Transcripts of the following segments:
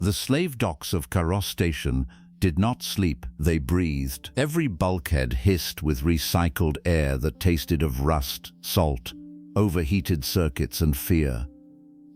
The slave docks of Karos Station did not sleep, they breathed. Every bulkhead hissed with recycled air that tasted of rust, salt, overheated circuits and fear.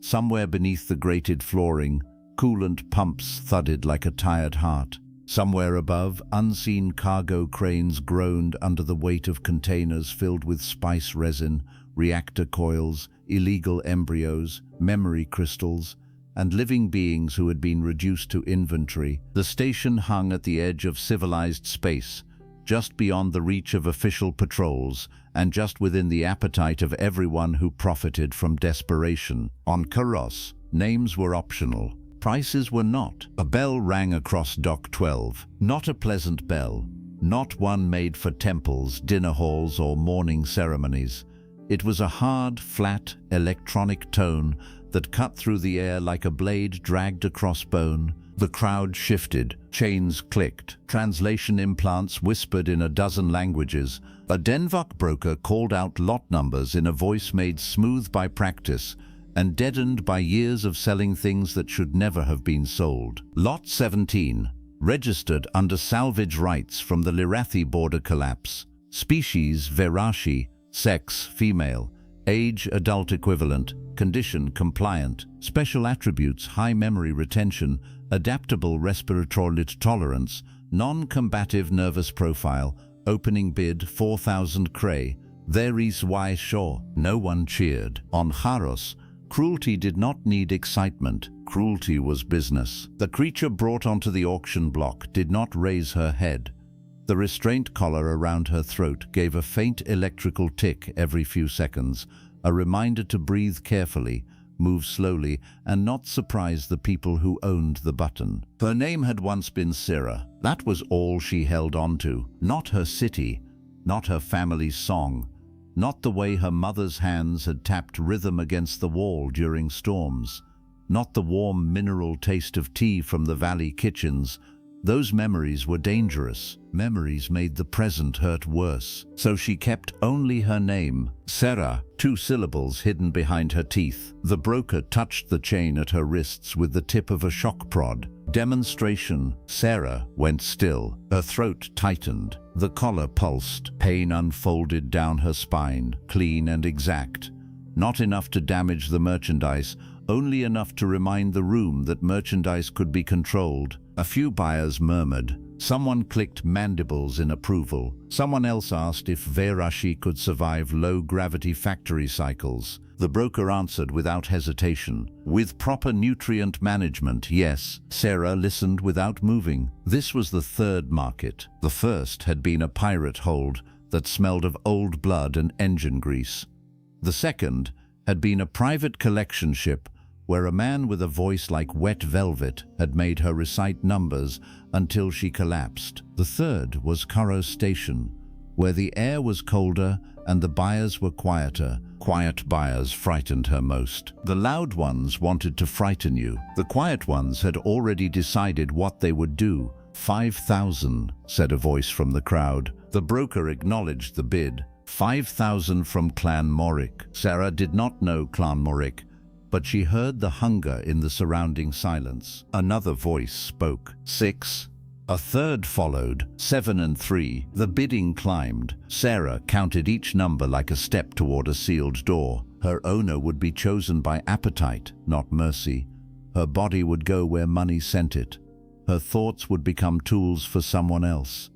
Somewhere beneath the grated flooring, coolant pumps thudded like a tired heart. Somewhere above, unseen cargo cranes groaned under the weight of containers filled with spice resin, reactor coils, illegal embryos, memory crystals, and living beings who had been reduced to inventory. The station hung at the edge of civilized space, just beyond the reach of official patrols, and just within the appetite of everyone who profited from desperation. On Karos, names were optional. Prices were not. A bell rang across Dock 12. Not a pleasant bell. Not one made for temples, dinner halls, or morning ceremonies. It was a hard, flat, electronic tone that cut through the air like a blade dragged across bone. The crowd shifted, chains clicked, translation implants whispered in a dozen languages. A Denvok broker called out lot numbers in a voice made smooth by practice and deadened by years of selling things that should never have been sold. Lot 17, registered under salvage rights from the Lirathi border collapse. Species Verashi, sex female, age adult equivalent, condition compliant, special attributes high memory retention, adaptable respiratory tolerance, non-combative nervous profile, opening bid 4,000 Cray. There is why sure. No one cheered. On Haros, cruelty did not need excitement. Cruelty was business. The creature brought onto the auction block did not raise her head. The restraint collar around her throat gave a faint electrical tick every few seconds, a reminder to breathe carefully, move slowly, and not surprise the people who owned the button. Her name had once been Syrah. That was all she held on to. Not her city, not her family's song, not the way her mother's hands had tapped rhythm against the wall during storms, not the warm mineral taste of tea from the valley kitchens. Those memories were dangerous. Memories made the present hurt worse. So she kept only her name, Syrah, 2 syllables hidden behind her teeth. The broker touched the chain at her wrists with the tip of a shock prod. Demonstration. Syrah went still. Her throat tightened. The collar pulsed. Pain unfolded down her spine, clean and exact. Not enough to damage the merchandise, only enough to remind the room that merchandise could be controlled. A few buyers murmured. Someone clicked mandibles in approval. Someone else asked if Verashi could survive low-gravity factory cycles. The broker answered without hesitation. With proper nutrient management, yes. Syrah listened without moving. This was the third market. The first had been a pirate hold that smelled of old blood and engine grease. The second had been a private collection ship where a man with a voice like wet velvet had made her recite numbers until she collapsed. The third was Karos Station, where the air was colder and the buyers were quieter. Quiet buyers frightened her most. The loud ones wanted to frighten you. The quiet ones had already decided what they would do. 5,000, said a voice from the crowd. The broker acknowledged the bid. 5,000 from Clan Morik. Syrah did not know Clan Morik, but she heard the hunger in the surrounding silence. Another voice spoke. 6. A third followed. 7 and 3. The bidding climbed. Syrah counted each number like a step toward a sealed door. Her owner would be chosen by appetite, not mercy. Her body would go where money sent it. Her thoughts would become tools for someone else.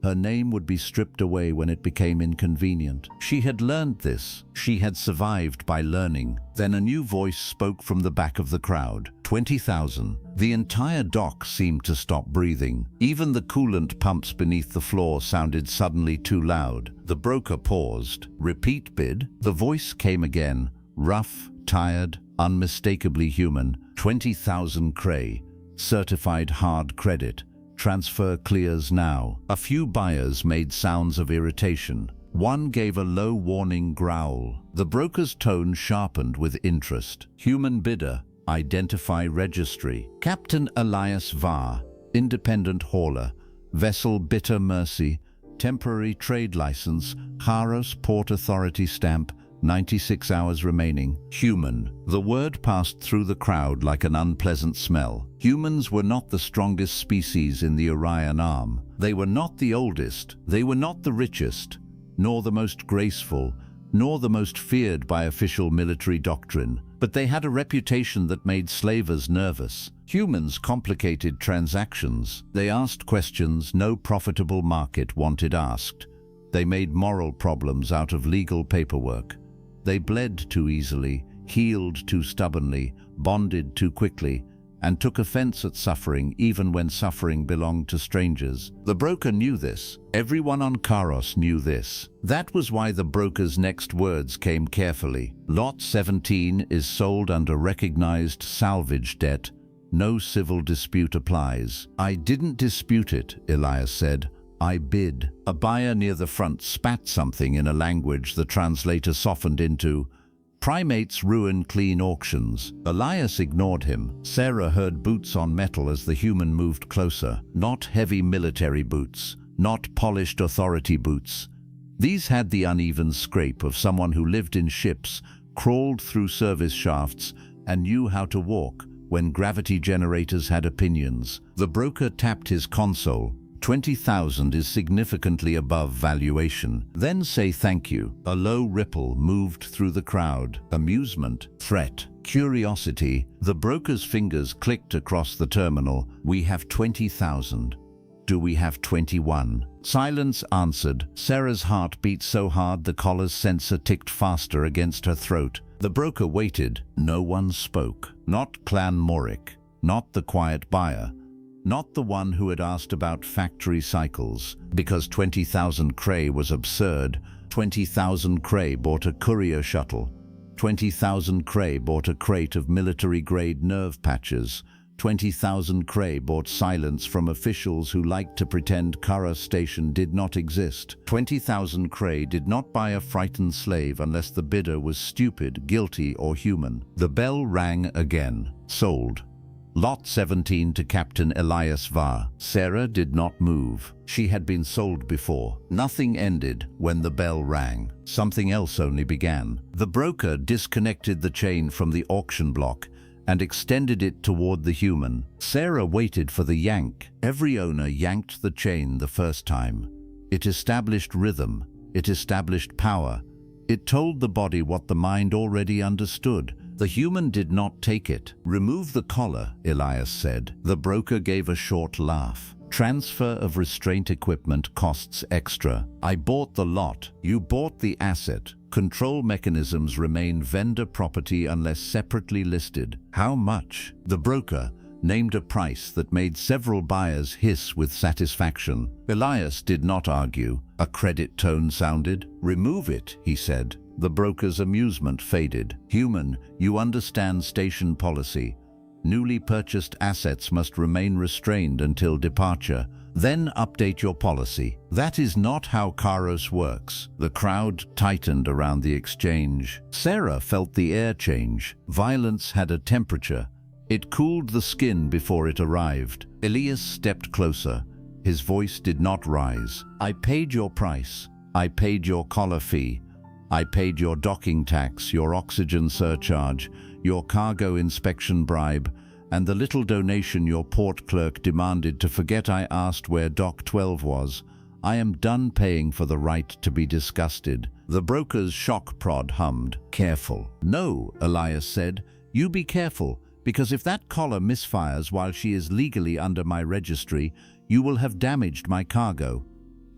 Her name would be stripped away when it became inconvenient. She had learned this. She had survived by learning. Then a new voice spoke from the back of the crowd. 20,000. The entire dock seemed to stop breathing. Even the coolant pumps beneath the floor sounded suddenly too loud. The broker paused. Repeat bid. The voice came again. Rough, tired, unmistakably human. 20,000 Cray. Certified hard credit. Transfer clears now. A few buyers made sounds of irritation. One gave a low warning growl. The broker's tone sharpened with interest. Human bidder. Identify registry. Captain Elias Var. Independent hauler. Vessel Bitter Mercy. Temporary trade license. Haros Port Authority stamp. 96 hours remaining. Human. The word passed through the crowd like an unpleasant smell. Humans were not the strongest species in the Orion Arm. They were not the oldest. They were not the richest, nor the most graceful, nor the most feared by official military doctrine. But they had a reputation that made slavers nervous. Humans complicated transactions. They asked questions no profitable market wanted asked. They made moral problems out of legal paperwork. They bled too easily, healed too stubbornly, bonded too quickly, and took offense at suffering even when suffering belonged to strangers. The broker knew this. Everyone on Karos knew this. That was why the broker's next words came carefully. Lot 17 is sold under recognized salvage debt. No civil dispute applies. I didn't dispute it, Elias said. I bid. A buyer near the front spat something in a language the translator softened into, "Primates ruin clean auctions." Elias ignored him. Sarah heard boots on metal as the human moved closer. Not heavy military boots, not polished authority boots. These had the uneven scrape of someone who lived in ships, crawled through service shafts, and knew how to walk when gravity generators had opinions. The broker tapped his console. 20,000 is significantly above valuation. Then say thank you. A low ripple moved through the crowd. Amusement, threat, curiosity. The broker's fingers clicked across the terminal. We have 20,000. Do we have 21? Silence answered. Sarah's heart beat so hard the collar's sensor ticked faster against her throat. The broker waited. No one spoke. Not Clan Morik. Not the quiet buyer. Not the one who had asked about factory cycles. Because 20,000 Cray was absurd. 20,000 Cray bought a courier shuttle. 20,000 Cray bought a crate of military-grade nerve patches. 20,000 Cray bought silence from officials who liked to pretend Kara Station did not exist. 20,000 Cray did not buy a frightened slave unless the bidder was stupid, guilty, or human. The bell rang again. Sold. Lot 17 to Captain Elias Var. Sarah did not move. She had been sold before. Nothing ended when the bell rang. Something else only began. The broker disconnected the chain from the auction block and extended it toward the human. Sarah waited for the yank. Every owner yanked the chain the first time. It established rhythm. It established power. It told the body what the mind already understood. The human did not take it. Remove the collar, Elias said. The broker gave a short laugh. Transfer of restraint equipment costs extra. I bought the lot. You bought the asset. Control mechanisms remain vendor property unless separately listed. How much? The broker named a price that made several buyers hiss with satisfaction. Elias did not argue. A credit tone sounded. Remove it, he said. The broker's amusement faded. Human, you understand station policy. Newly purchased assets must remain restrained until departure. Then update your policy. That is not how Karos works. The crowd tightened around the exchange. Sarah felt the air change. Violence had a temperature. It cooled the skin before it arrived. Elias stepped closer. His voice did not rise. I paid your price. I paid your collar fee. I paid your docking tax, your oxygen surcharge, your cargo inspection bribe, and the little donation your port clerk demanded to forget I asked where Dock 12 was. I am done paying for the right to be disgusted. The broker's shock prod hummed. Careful. No, Elias said. You be careful, because if that collar misfires while she is legally under my registry, you will have damaged my cargo.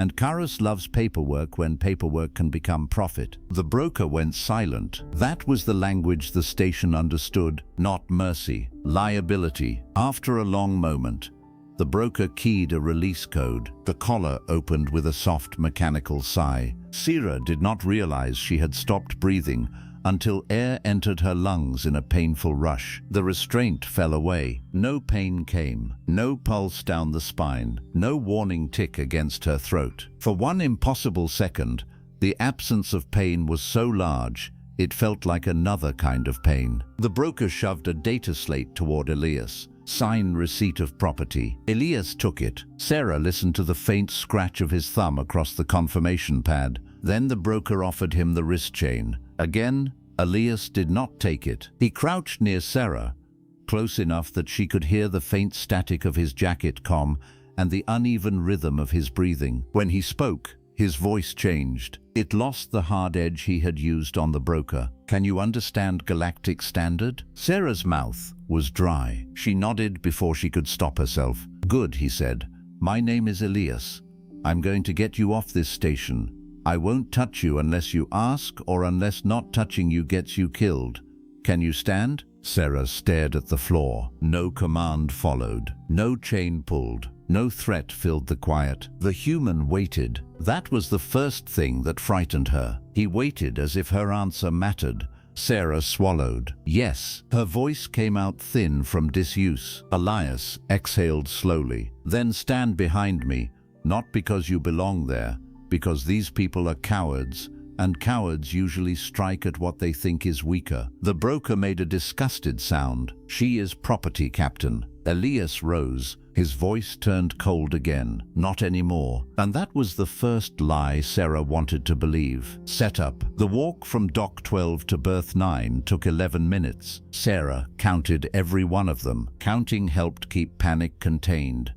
And Karos loves paperwork when paperwork can become profit. The broker went silent. That was the language the station understood, not mercy, liability. After a long moment, the broker keyed a release code. The collar opened with a soft mechanical sigh. Sarah did not realize she had stopped breathing until air entered her lungs in a painful rush. The restraint fell away. No pain came. No pulse down the spine. No warning tick against her throat. For one impossible second, the absence of pain was so large, it felt like another kind of pain. The broker shoved a data slate toward Elias. Sign receipt of property. Elias took it. Sarah listened to the faint scratch of his thumb across the confirmation pad. Then the broker offered him the wrist chain. Again, Elias did not take it. He crouched near Sarah, close enough that she could hear the faint static of his jacket comm and the uneven rhythm of his breathing. When he spoke, his voice changed. It lost the hard edge he had used on the broker. "Can you understand Galactic Standard?" Sarah's mouth was dry. She nodded before she could stop herself. "Good," he said. "My name is Elias. I'm going to get you off this station. I won't touch you unless you ask, or unless not touching you gets you killed. Can you stand?" Sarah stared at the floor. No command followed. No chain pulled. No threat filled the quiet. The human waited. That was the first thing that frightened her. He waited as if her answer mattered. Sarah swallowed. "Yes." Her voice came out thin from disuse. Elias exhaled slowly. "Then stand behind me, not because you belong there, because these people are cowards, and cowards usually strike at what they think is weaker." The broker made a disgusted sound. "She is property, Captain." Elias rose. His voice turned cold again. "Not anymore." And that was the first lie Sarah wanted to believe. Setup. The walk from Dock 12 to Berth 9 took 11 minutes. Sarah counted every one of them. Counting helped keep panic contained.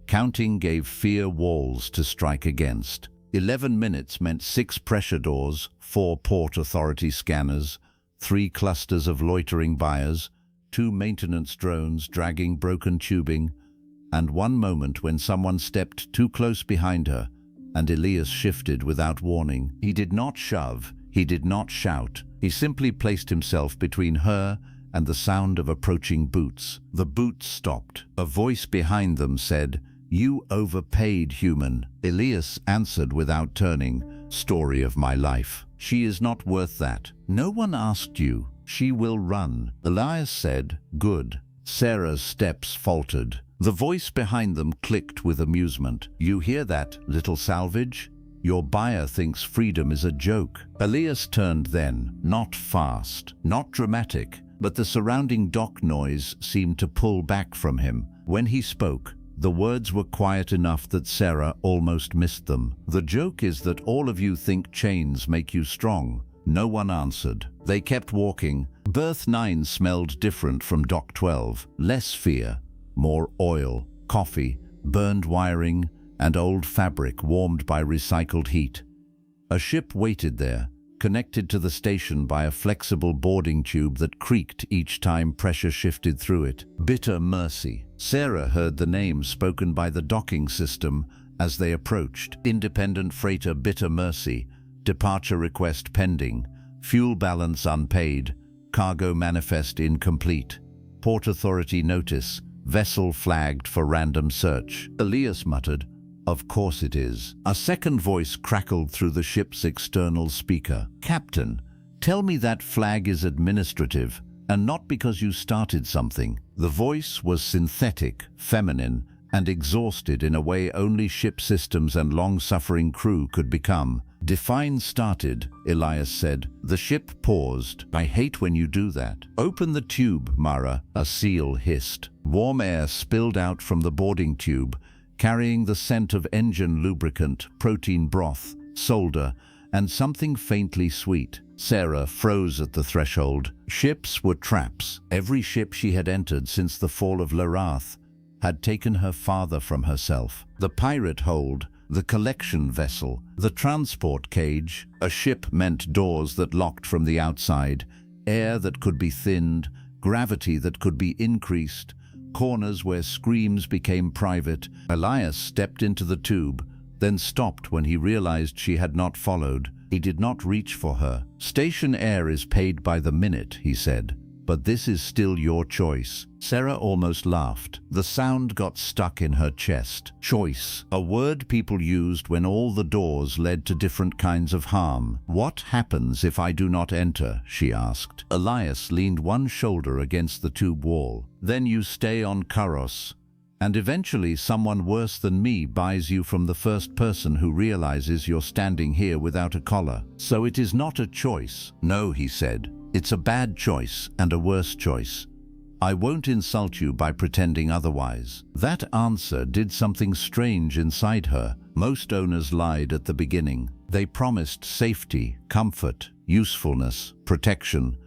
Counting gave fear walls to strike against. 11 minutes meant 6 pressure doors, 4 Port Authority scanners, 3 clusters of loitering buyers, 2 maintenance drones dragging broken tubing, and 1 moment when someone stepped too close behind her, and Elias shifted without warning. He did not shove, he did not shout. He simply placed himself between her and the sound of approaching boots. The boots stopped. A voice behind them said, "You overpaid, human." Elias answered without turning, "Story of my life. She is not worth that." "No one asked you. She will run." Elias said, "Good." Sarah's steps faltered. The voice behind them clicked with amusement. "You hear that, little salvage? Your buyer thinks freedom is a joke." Elias turned then, not fast, not dramatic, but the surrounding dock noise seemed to pull back from him. When he spoke, the words were quiet enough that Sarah almost missed them. "The joke is that all of you think chains make you strong." No one answered. They kept walking. Berth 9 smelled different from Dock 12. Less fear, more oil, coffee, burned wiring, and old fabric warmed by recycled heat. A ship waited there, connected to the station by a flexible boarding tube that creaked each time pressure shifted through it. Bitter Mercy. Sarah heard the name spoken by the docking system as they approached. Independent freighter Bitter Mercy. Departure request pending. Fuel balance unpaid. Cargo manifest incomplete. Port Authority notice. Vessel flagged for random search. Elias muttered, "Of course it is." A second voice crackled through the ship's external speaker. "Captain, tell me that flag is administrative, and not because you started something." The voice was synthetic, feminine, and exhausted in a way only ship systems and long-suffering crew could become. "Define started," Elias said. The ship paused. "I hate when you do that." "Open the tube, Mara," a seal hissed. Warm air spilled out from the boarding tube, carrying the scent of engine lubricant, protein broth, solder, and something faintly sweet. Sarah froze at the threshold. Ships were traps. Every ship she had entered since the fall of Larath had taken her farther from herself. The pirate hold, the collection vessel, the transport cage. A ship meant doors that locked from the outside, air that could be thinned, gravity that could be increased, corners where screams became private. Elias stepped into the tube, then stopped when he realized she had not followed. He did not reach for her. "Station air is paid by the minute," he said, "but this is still your choice." Sarah almost laughed. The sound got stuck in her chest. Choice, a word people used when all the doors led to different kinds of harm. "What happens if I do not enter?" she asked. Elias leaned one shoulder against the tube wall. "Then you stay on Karos, and eventually someone worse than me buys you from the first person who realizes you're standing here without a collar. So it is not a choice." "No," he said. "It's a bad choice and a worse choice. I won't insult you by pretending otherwise." That answer did something strange inside her. Most owners lied at the beginning. They promised safety, comfort, usefulness, protection.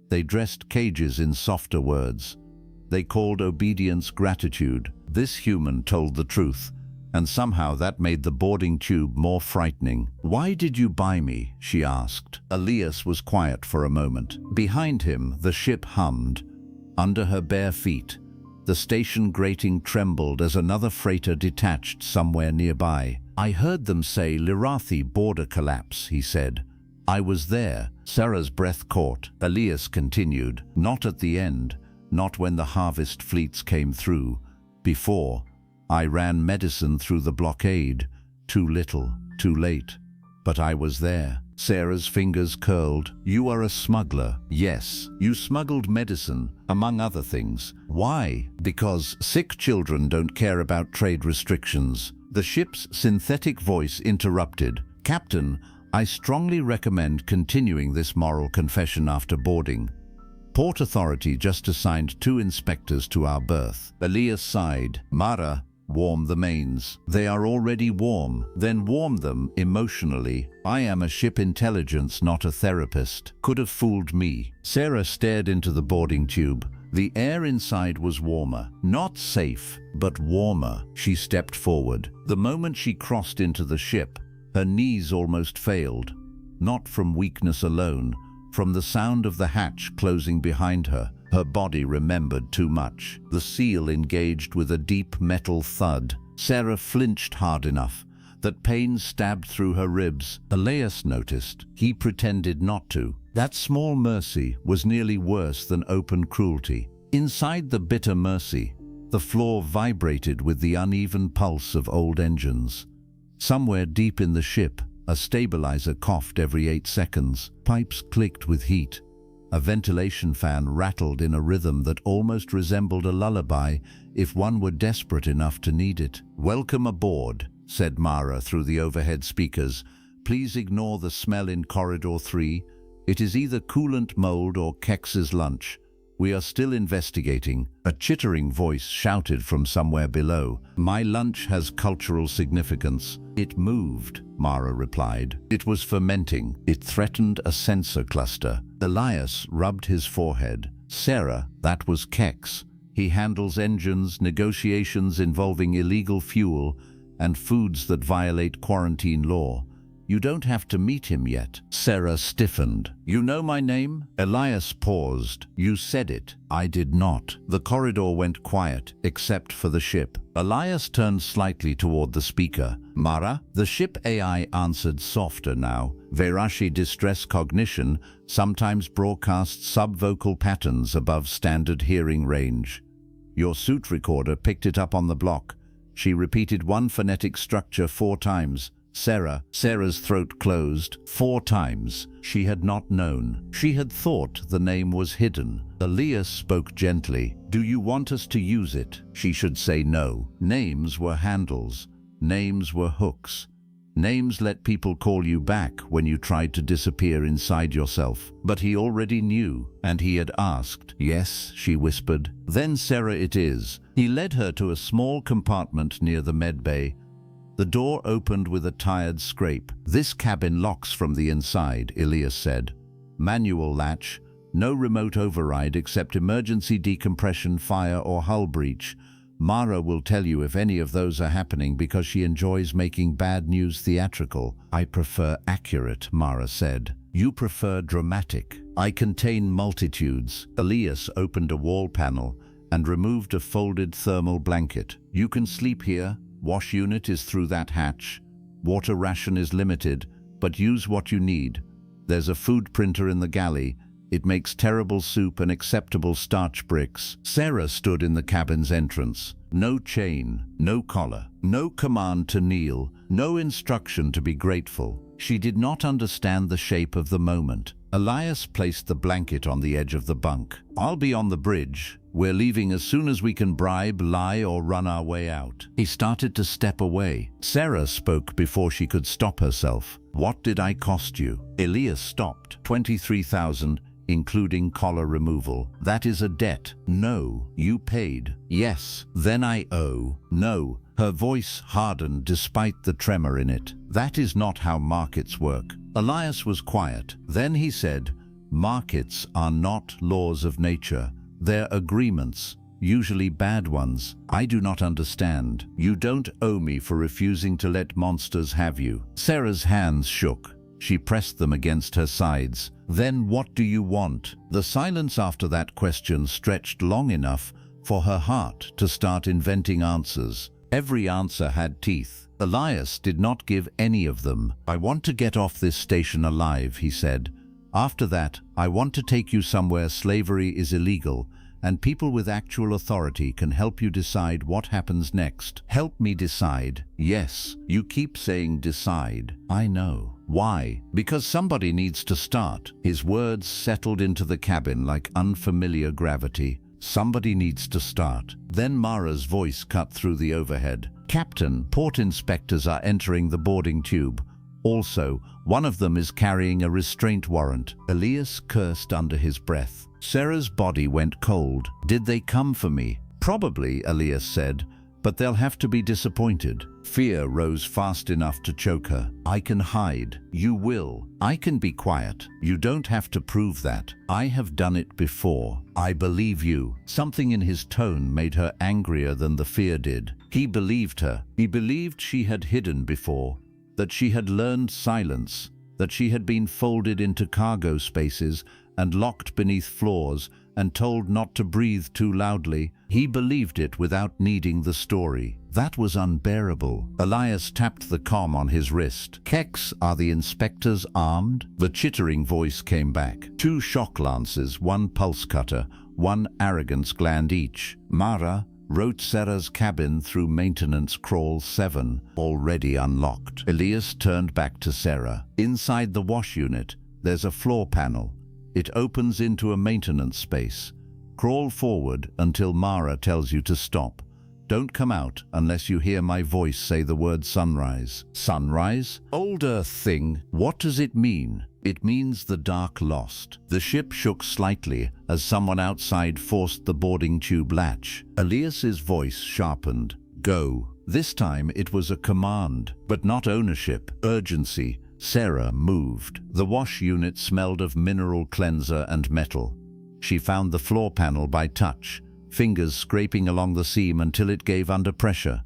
They dressed cages in softer words. They called obedience gratitude. This human told the truth, and somehow that made the boarding tube more frightening. "Why did you buy me?" she asked. Elias was quiet for a moment. Behind him, the ship hummed. Under her bare feet, the station grating trembled as another freighter detached somewhere nearby. "I heard them say Lirathi border collapse," he said. "I was there." Sarah's breath caught. Elias continued, "Not at the end, not when the harvest fleets came through. Before, I ran medicine through the blockade. Too little, too late. But I was there." Sarah's fingers curled. "You are a smuggler." "Yes, you smuggled medicine, among other things." "Why?" "Because sick children don't care about trade restrictions." The ship's synthetic voice interrupted. "Captain, I strongly recommend continuing this moral confession after boarding. Port Authority just assigned 2 inspectors to our berth." Elias sighed. "Mara, warm the mains." "They are already warm." "Then warm them emotionally." "I am a ship intelligence, not a therapist." "Could have fooled me." Sarah stared into the boarding tube. The air inside was warmer. Not safe, but warmer. She stepped forward. The moment she crossed into the ship, her knees almost failed. Not from weakness alone, from the sound of the hatch closing behind her. Her body remembered too much. The seal engaged with a deep metal thud. Sarah flinched hard enough that pain stabbed through her ribs. Elias noticed. He pretended not to. That small mercy was nearly worse than open cruelty. Inside the bitter mercy, the floor vibrated with the uneven pulse of old engines. Somewhere deep in the ship, a stabilizer coughed every 8 seconds. Pipes clicked with heat. A ventilation fan rattled in a rhythm that almost resembled a lullaby if one were desperate enough to need it. "Welcome aboard," said Mara through the overhead speakers. "Please ignore the smell in Corridor 3. It is either coolant mold or Kex's lunch. We are still investigating." A chittering voice shouted from somewhere below. "My lunch has cultural significance." "It moved," Mara replied. "It was fermenting. It threatened a sensor cluster." Elias rubbed his forehead. "Sarah, that was Kex. He handles engines, negotiations involving illegal fuel, and foods that violate quarantine law. You don't have to meet him yet." Sarah stiffened. "You know my name?" Elias paused. "You said it." "I did not." The corridor went quiet, except for the ship. Elias turned slightly toward the speaker. "Mara?" The ship AI answered softer now. "Verashi distress cognition sometimes broadcasts subvocal patterns above standard hearing range. Your suit recorder picked it up on the block." She repeated one phonetic structure 4 times. Sarah's throat closed. 4 times. She had not known. She had thought the name was hidden. Elias spoke gently. "Do you want us to use it?" She should say no. Names were handles. Names were hooks. Names let people call you back when you tried to disappear inside yourself. But he already knew, and he had asked. "Yes," she whispered. "Then Sarah it is." He led her to a small compartment near the medbay. The door opened with a tired scrape. "This cabin locks from the inside," Elias said. "Manual latch, no remote override except emergency decompression, fire, or hull breach. Mara will tell you if any of those are happening because she enjoys making bad news theatrical." "I prefer accurate," Mara said. "You prefer dramatic." "I contain multitudes." Elias opened a wall panel and removed a folded thermal blanket. "You can sleep here. Wash unit is through that hatch. Water ration is limited, but use what you need. There's a food printer in the galley. It makes terrible soup and acceptable starch bricks." Sarah stood in the cabin's entrance. No chain, no collar, no command to kneel, no instruction to be grateful. She did not understand the shape of the moment. Elias placed the blanket on the edge of the bunk. "I'll be on the bridge. We're leaving as soon as we can bribe, lie, or run our way out." He started to step away. Sarah spoke before she could stop herself. "What did I cost you?" Elias stopped. 23,000, including collar removal. "That is a debt." "No, you paid." "Yes." "Then I owe." "No." Her voice hardened despite the tremor in it. "That is not how markets work. Elias was quiet. Then he said, "Markets are not laws of nature. They're agreements, usually bad ones. I do not understand. You don't owe me for refusing to let monsters have you." Sarah's hands shook. She pressed them against her sides. "Then what do you want?" The silence after that question stretched long enough for her heart to start inventing answers. Every answer had teeth. Elias did not give any of them. "I want to get off this station alive," he said. "After that, I want to take you somewhere slavery is illegal, and people with actual authority can help you decide what happens next." "Help me decide?" "Yes, you keep saying decide." "I know." "Why?" "Because somebody needs to start." His words settled into the cabin like unfamiliar gravity. "Somebody needs to start." Then Mara's voice cut through the overhead. "Captain, port inspectors are entering the boarding tube. Also, one of them is carrying a restraint warrant." Elias cursed under his breath. Sarah's body went cold. "Did they come for me?" "Probably," Elias said, "but they'll have to be disappointed." Fear rose fast enough to choke her. "I can hide." "You will." "I can be quiet." "You don't have to prove that. I have done it before." "I believe you." Something in his tone made her angrier than the fear did. He believed her. He believed she had hidden before, that she had learned silence, that she had been folded into cargo spaces and locked beneath floors and told not to breathe too loudly. He believed it without needing the story. That was unbearable. Elias tapped the comm on his wrist. "Kex, are the inspectors armed?" The chittering voice came back. "2 shock lances, 1 pulse cutter, 1 arrogance gland each. Mara wrote Sarah's cabin through maintenance crawl 7, already unlocked." Elias turned back to Sarah. "Inside the wash unit, there's a floor panel. It opens into a maintenance space. Crawl forward until Mara tells you to stop. Don't come out unless you hear my voice say the word sunrise." "Sunrise? Old Earth thing. What does it mean?" "It means the dark lost." The ship shook slightly as someone outside forced the boarding tube latch. Elias's voice sharpened. "Go." This time it was a command, but not ownership, urgency. Sarah moved. The wash unit smelled of mineral cleanser and metal. She found the floor panel by touch, fingers scraping along the seam until it gave under pressure.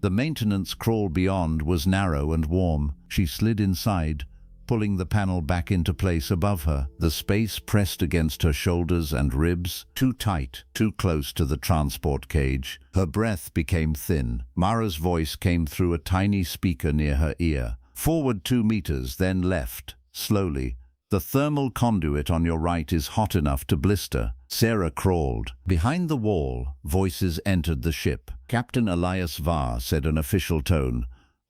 The maintenance crawl beyond was narrow and warm. She slid inside, pulling the panel back into place above her. The space pressed against her shoulders and ribs, too tight, too close to the transport cage. Her breath became thin. Mara's voice came through a tiny speaker near her ear. "Forward 2 meters, then left, slowly. The thermal conduit on your right is hot enough to blister." Sarah crawled. Behind the wall, voices entered the ship. "Captain Elias Var," said an official tone,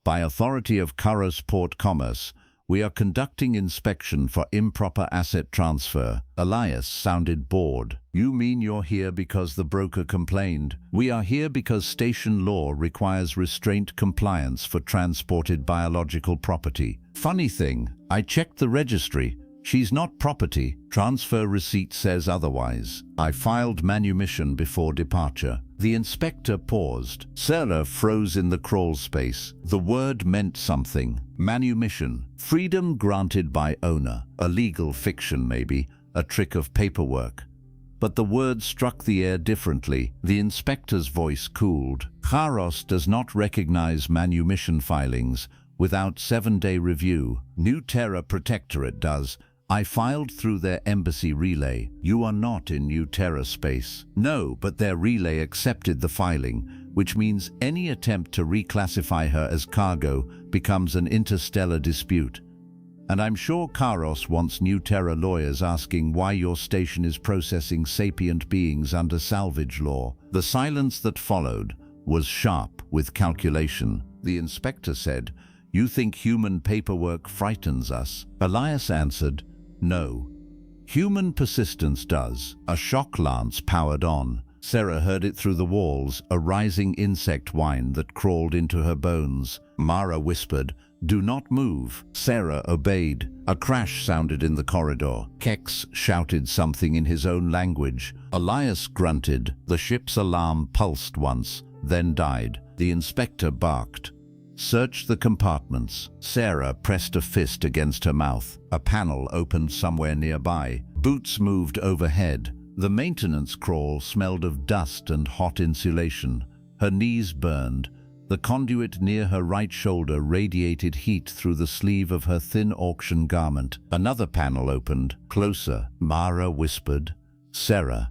"by authority of Karos Port Commerce, we are conducting inspection for improper asset transfer." Elias sounded bored. "You mean you're here because the broker complained?" "We are here because station law requires restraint compliance for transported biological property." "Funny thing, I checked the registry. She's not property. Transfer receipt says otherwise. I filed manumission before departure." The inspector paused. Sarah froze in the crawl space. The word meant something. Manumission. Freedom granted by owner. A legal fiction maybe, a trick of paperwork. But the word struck the air differently. The inspector's voice cooled. "Karos does not recognize manumission filings without 7-day review. New Terra Protectorate does. I filed through their embassy relay." "You are not in New Terra space." "No, but their relay accepted the filing, which means any attempt to reclassify her as cargo becomes an interstellar dispute. And I'm sure Karos wants New Terra lawyers asking why your station is processing sapient beings under salvage law." The silence that followed was sharp with calculation. The inspector said, "You think human paperwork frightens us?" Elias answered, "No. Human persistence does." A shock lance powered on. Sarah heard it through the walls, a rising insect whine that crawled into her bones. Mara whispered, "Do not move." Sarah obeyed. A crash sounded in the corridor. Kex shouted something in his own language. Elias grunted. The ship's alarm pulsed once, then died. The inspector barked. Search the compartments. Sarah pressed a fist against her mouth. A panel opened somewhere nearby. Boots moved overhead. The maintenance crawl smelled of dust and hot insulation. Her knees burned. The conduit near her right shoulder radiated heat through the sleeve of her thin auction garment. Another panel opened. Closer. Mara whispered, "Sarah,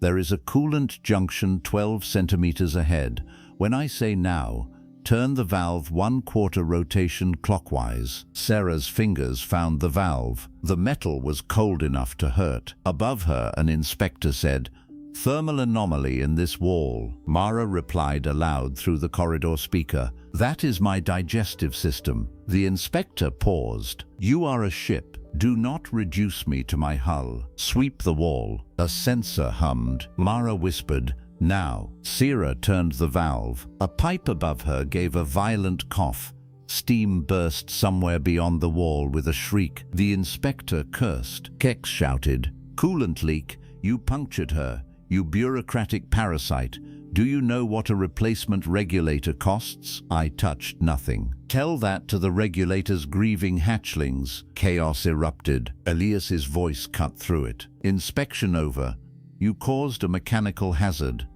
there is a coolant junction 12 centimeters ahead. When I say now, turn the valve 1/4 rotation clockwise." Sarah's fingers found the valve. The metal was cold enough to hurt. Above her, an inspector said, "Thermal anomaly in this wall." Mara replied aloud through the corridor speaker, "That is my digestive system." The inspector paused. "You are a ship. Do not reduce me to my hull. Sweep the wall." A sensor hummed. Mara whispered, "Now." Sarah turned the valve. A pipe above her gave a violent cough. Steam burst somewhere beyond the wall with a shriek. The inspector cursed. Kex shouted, "Coolant leak. You punctured her. You bureaucratic parasite. Do you know what a replacement regulator costs?" I touched nothing. "Tell that to the regulator's grieving hatchlings." Chaos erupted. Elias's voice cut through it. "Inspection over. You caused a mechanical hazard.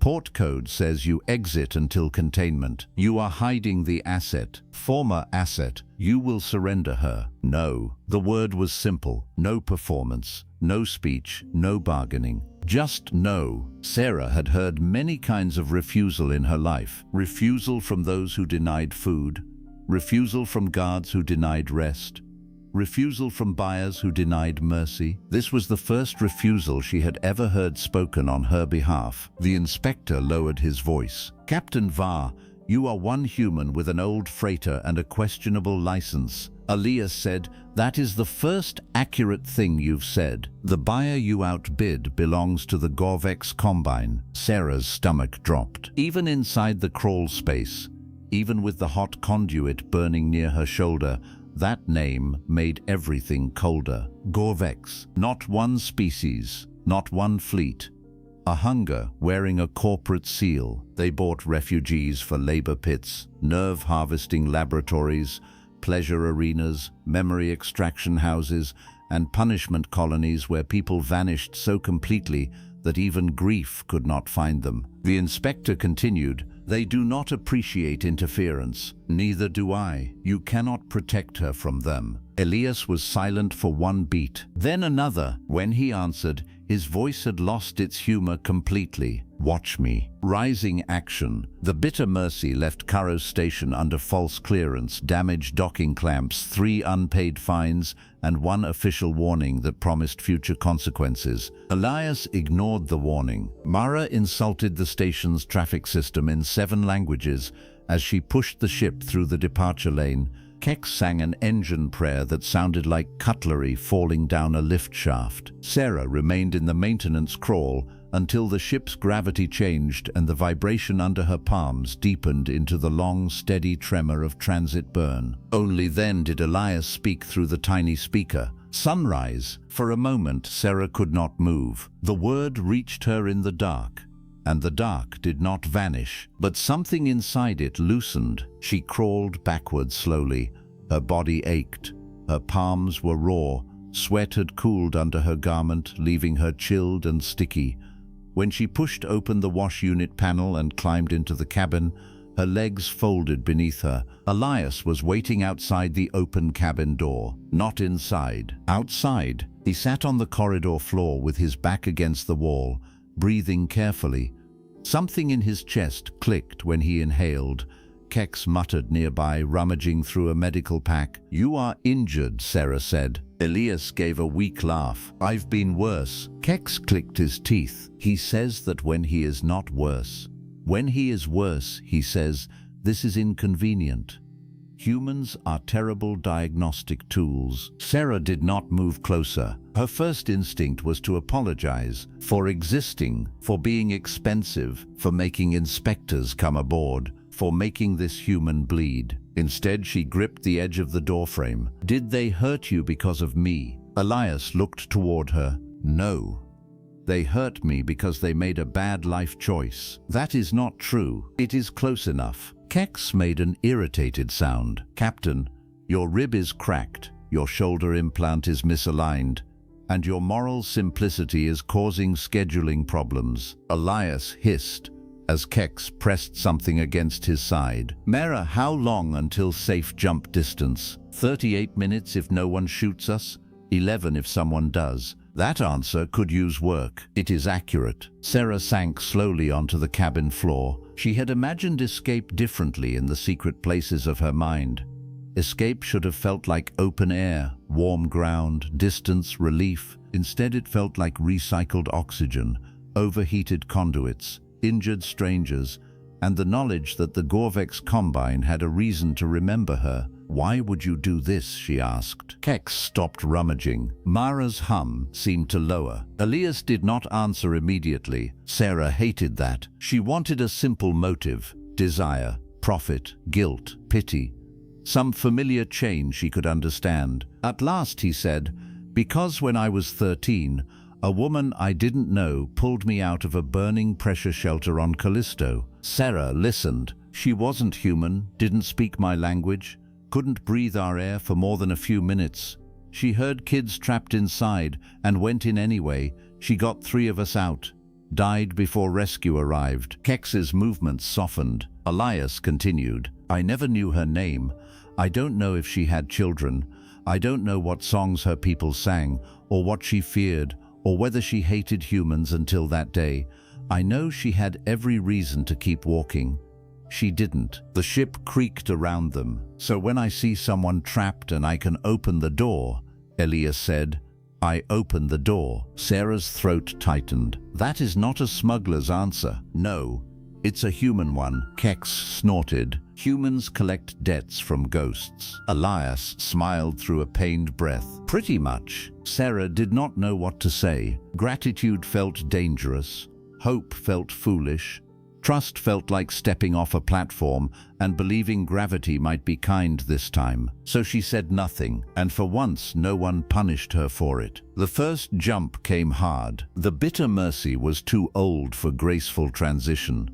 Port code says you exit until containment. You are hiding the asset. Former asset. You will surrender her." No. The word was simple. No performance. No speech. No bargaining. Just no. Sarah had heard many kinds of refusal in her life. Refusal from those who denied food. Refusal from guards who denied rest. Refusal from buyers who denied mercy. This was the first refusal she had ever heard spoken on her behalf. The inspector lowered his voice. "Captain Var, you are one human with an old freighter and a questionable license." Elias said, "That is the first accurate thing you've said. The buyer you outbid belongs to the Gorvex Combine." Sarah's stomach dropped. Even inside the crawl space, even with the hot conduit burning near her shoulder, that name made everything colder. Gorvex, not one species, not one fleet. A hunger wearing a corporate seal. They bought refugees for labor pits, nerve harvesting laboratories, pleasure arenas, memory extraction houses, and punishment colonies where people vanished so completely that even grief could not find them. The inspector continued, "They do not appreciate interference. Neither do I. You cannot protect her from them." Elias was silent for one beat, then another. When he answered, his voice had lost its humor completely. "Watch me." Rising action. The bitter mercy left Caro's station under false clearance, damaged docking clamps, 3 unpaid fines, and 1 official warning that promised future consequences. Elias ignored the warning. Mara insulted the station's traffic system in 7 languages as she pushed the ship through the departure lane. Kex sang an engine prayer that sounded like cutlery falling down a lift shaft. Sarah remained in the maintenance crawl until the ship's gravity changed and the vibration under her palms deepened into the long, steady tremor of transit burn. Only then did Elias speak through the tiny speaker. "Sunrise." For a moment, Sarah could not move. The word reached her in the dark, and the dark did not vanish, but something inside it loosened. She crawled backward slowly. Her body ached. Her palms were raw. Sweat had cooled under her garment, leaving her chilled and sticky. When she pushed open the wash unit panel and climbed into the cabin, her legs folded beneath her. Elias was waiting outside the open cabin door, not inside. Outside, he sat on the corridor floor with his back against the wall, breathing carefully. Something in his chest clicked when he inhaled. Kex muttered nearby, rummaging through a medical pack. "You are injured," Sarah said. Elias gave a weak laugh. "I've been worse." Kex clicked his teeth. "He says that when he is not worse. When he is worse, he says, this is inconvenient. Humans are terrible diagnostic tools." Sarah did not move closer. Her first instinct was to apologize for existing, for being expensive, for making inspectors come aboard, for making this human bleed. Instead, she gripped the edge of the doorframe. "Did they hurt you because of me?" Elias looked toward her. "No. They hurt me because they made a bad life choice. That is not true. It is close enough. Kex made an irritated sound. Captain, your rib is cracked, your shoulder implant is misaligned, and your moral simplicity is causing scheduling problems. Elias hissed as Kex pressed something against his side. Mera, how long until safe jump distance? 38 minutes if no one shoots us, 11 if someone does. That answer could use work. It is accurate. Sarah sank slowly onto the cabin floor. She had imagined escape differently in the secret places of her mind. Escape should have felt like open air, warm ground, distance, relief. Instead it felt like recycled oxygen, overheated conduits, injured strangers, and the knowledge that the Gorvex Combine had a reason to remember her. Why would you do this? She asked. Kex stopped rummaging. Mara's hum seemed to lower. Elias did not answer immediately. Sarah hated that. She wanted a simple motive: desire, profit, guilt, pity. Some familiar chain she could understand. At last he said, "Because when I was 13, a woman I didn't know pulled me out of a burning pressure shelter on Callisto." Sarah listened. She wasn't human, didn't speak my language, couldn't breathe our air for more than a few minutes. She heard kids trapped inside and went in anyway. She got 3 of us out. Died before rescue arrived. Kex's movements softened. Elias continued, "I never knew her name. I don't know if she had children. I don't know what songs her people sang, or what she feared, or whether she hated humans until that day. I know she had every reason to keep walking. She didn't." The ship creaked around them. "So when I see someone trapped and I can open the door," Elias said, "I open the door." Sarah's throat tightened. "That is not a smuggler's answer." "No, it's a human one," Kex snorted. "Humans collect debts from ghosts." Elias smiled through a pained breath. "Pretty much." Sarah did not know what to say. Gratitude felt dangerous. Hope felt foolish. Trust felt like stepping off a platform and believing gravity might be kind this time. So she said nothing, and for once no one punished her for it. The first jump came hard. The bitter mercy was too old for graceful transition.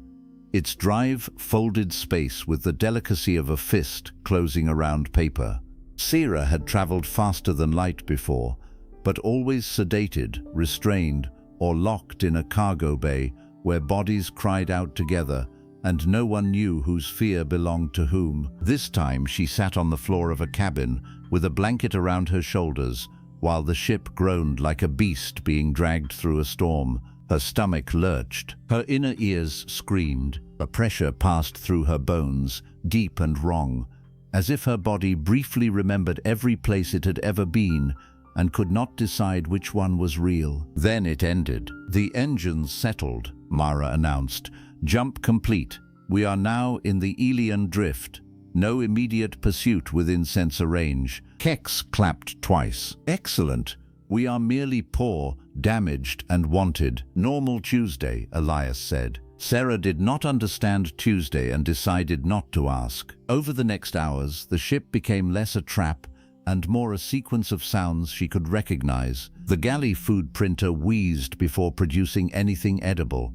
Its drive folded space with the delicacy of a fist closing around paper. Sierra had traveled faster than light before, but always sedated, restrained, or locked in a cargo bay where bodies cried out together and no one knew whose fear belonged to whom. This time she sat on the floor of a cabin with a blanket around her shoulders while the ship groaned like a beast being dragged through a storm. Her stomach lurched. Her inner ears screamed. A pressure passed through her bones, deep and wrong, as if her body briefly remembered every place it had ever been and could not decide which one was real. Then it ended. "The engines settled," Mara announced. "Jump complete. We are now in the Elian drift. No immediate pursuit within sensor range." Kex clapped twice. "Excellent. We are merely poor, damaged, and wanted." "Normal Tuesday," Elias said. Sarah did not understand Tuesday and decided not to ask. Over the next hours, the ship became less a trap and more a sequence of sounds she could recognize. The galley food printer wheezed before producing anything edible.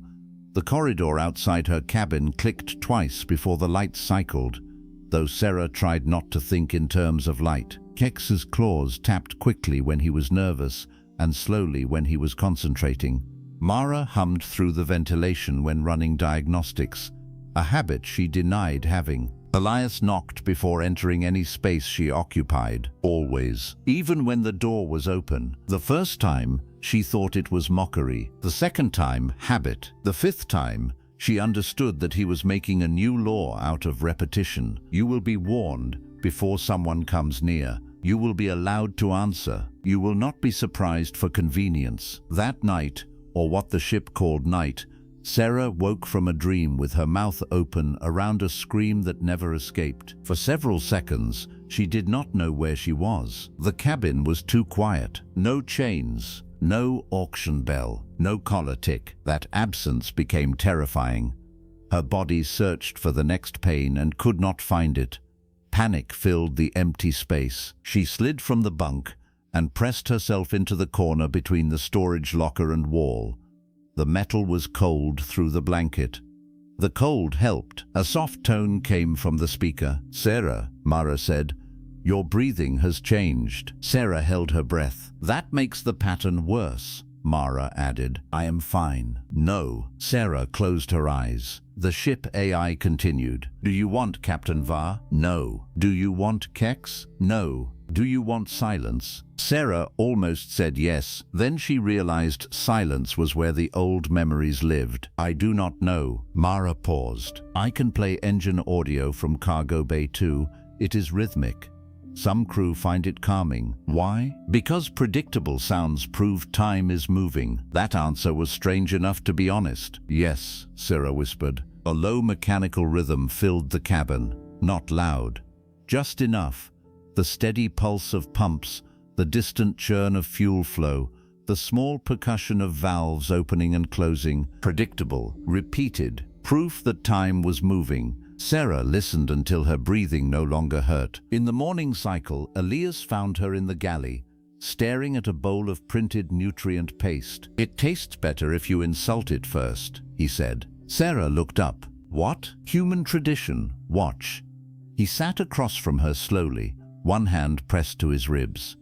The corridor outside her cabin clicked twice before the lights cycled, though Sarah tried not to think in terms of light. Kex's claws tapped quickly when he was nervous and slowly when he was concentrating. Mara hummed through the ventilation when running diagnostics, a habit she denied having. Elias knocked before entering any space she occupied, always. Even when the door was open. The first time, she thought it was mockery. The second time, habit. The fifth time, she understood that he was making a new law out of repetition. You will be warned before someone comes near. You will be allowed to answer. You will not be surprised for convenience. That night, or what the ship called night, Sarah woke from a dream with her mouth open around a scream that never escaped. For several seconds, she did not know where she was. The cabin was too quiet. No chains, no auction bell, no collar tick. That absence became terrifying. Her body searched for the next pain and could not find it. Panic filled the empty space. She slid from the bunk and pressed herself into the corner between the storage locker and wall. The metal was cold through the blanket. The cold helped. A soft tone came from the speaker. "Sarah," Mara said, "your breathing has changed." Sarah held her breath. "That makes the pattern worse," Mara added. "I am fine." "No." Sarah closed her eyes. The ship AI continued. "Do you want Captain Va?" "No." "Do you want Kex?" "No." "Do you want silence?" Sarah almost said yes. Then she realized silence was where the old memories lived. "I do not know." Mara paused. "I can play engine audio from Cargo Bay 2. It is rhythmic. Some crew find it calming. Why? Because predictable sounds prove time is moving." That answer was strange enough to be honest. "Yes," Sarah whispered. A low mechanical rhythm filled the cabin. Not loud. Just enough. The steady pulse of pumps, the distant churn of fuel flow, the small percussion of valves opening and closing. Predictable. Repeated. Proof that time was moving. Sarah listened until her breathing no longer hurt. In the morning cycle, Elias found her in the galley, staring at a bowl of printed nutrient paste. "It tastes better if you insult it first," he said. Sarah looked up. "What?" "Human tradition. Watch." He sat across from her slowly, one hand pressed to his ribs.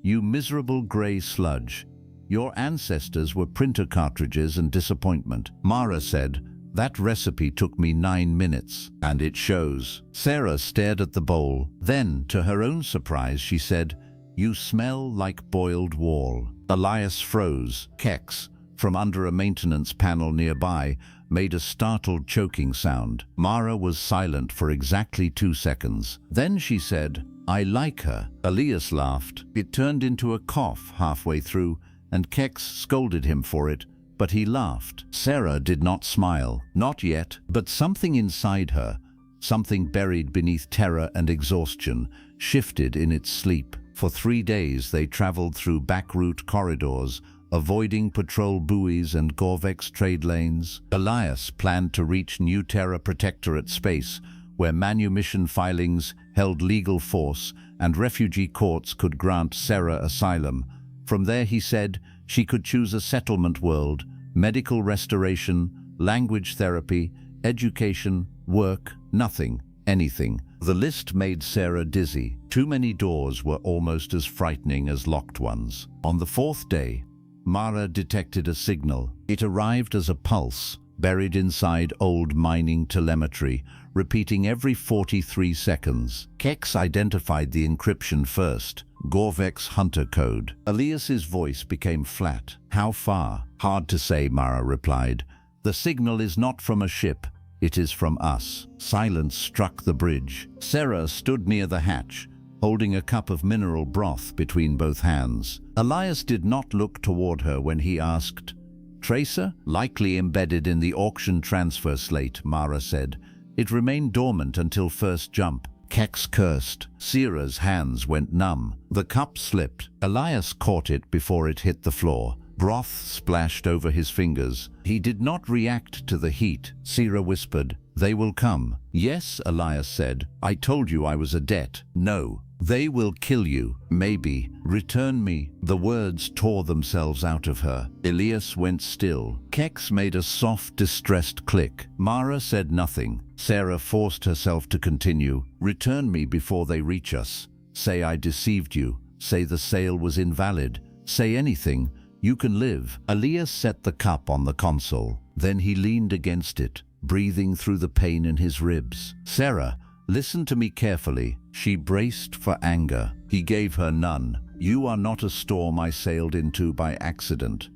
"You miserable grey sludge. Your ancestors were printer cartridges and disappointment." Mara said, "That recipe took me 9 minutes, and it shows." Sarah stared at the bowl. Then, to her own surprise, she said, "You smell like boiled wall." Elias froze. Kex, from under a maintenance panel nearby, made a startled choking sound. Mara was silent for exactly 2 seconds. Then she said, "I like her." Elias laughed. It turned into a cough halfway through, and Kex scolded him for it, but he laughed. Sarah did not smile. Not yet, but something inside her, something buried beneath terror and exhaustion, shifted in its sleep. For 3 days they traveled through backroute corridors, avoiding patrol buoys and Gorvex trade lanes. Elias planned to reach New Terra Protectorate space, where manumission filings held legal force and refugee courts could grant Sarah asylum. From there, he said, she could choose a settlement world, medical restoration, language therapy, education, work, nothing, anything. The list made Sarah dizzy. Too many doors were almost as frightening as locked ones. On the 4th day, Mara detected a signal. It arrived as a pulse, buried inside old mining telemetry, repeating every 43 seconds. Kex identified the encryption first. Gorvex Hunter Code. Elias's voice became flat. "How far?" "Hard to say," Mara replied. "The signal is not from a ship. It is from us." Silence struck the bridge. Sarah stood near the hatch, holding a cup of mineral broth between both hands. Elias did not look toward her when he asked, "Tracer?" "Likely embedded in the auction transfer slate," Mara said. "It remained dormant until first jump." Kex cursed. Sarah's hands went numb. The cup slipped. Elias caught it before it hit the floor. Broth splashed over his fingers. He did not react to the heat. Sarah whispered, "They will come." "Yes," Elias said. "I told you I was a debt." "No." "They will kill you." "Maybe." "Return me." The words tore themselves out of her. Elias went still. Kex made a soft, distressed click. Mara said nothing. Sarah forced herself to continue. "Return me before they reach us. Say I deceived you. Say the sale was invalid. Say anything. You can live." Elias set the cup on the console. Then he leaned against it, breathing through the pain in his ribs. "Sarah, listen to me carefully." She braced for anger. He gave her none. "You are not a storm I sailed into by accident.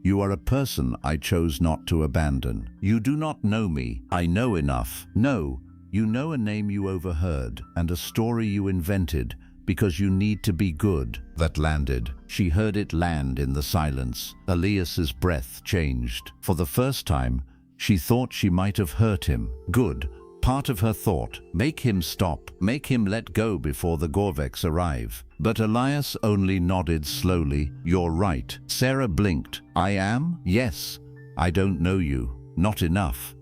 You are a person I chose not to abandon. You do not know me. I know enough. No, you know a name you overheard and a story you invented because you need to be good." That landed. She heard it land in the silence. Elias's breath changed. For the first time, she thought she might have hurt him. Good. Part of her thought, make him stop, make him let go before the Gorvex arrive. But Elias only nodded slowly. "You're right." Sarah blinked. "I am? Yes. I don't know you. Not enough.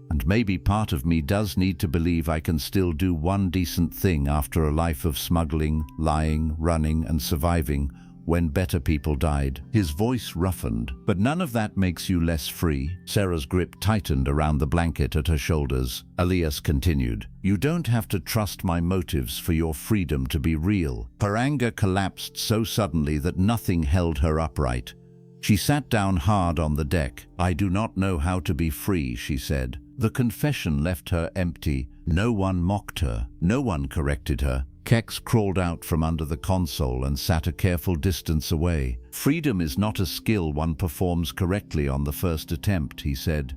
And maybe part of me does need to believe I can still do one decent thing after a life of smuggling, lying, running, and surviving, when better people died. His voice roughened. But none of that makes you less free. Sarah's grip tightened around the blanket at her shoulders. Elias continued, "You don't have to trust my motives for your freedom to be real." Her anger collapsed so suddenly that nothing held her upright. She sat down hard on the deck. "I do not know how to be free," she said. The confession left her empty. No one mocked her. No one corrected her. Kex crawled out from under the console and sat a careful distance away. "Freedom is not a skill one performs correctly on the first attempt," he said.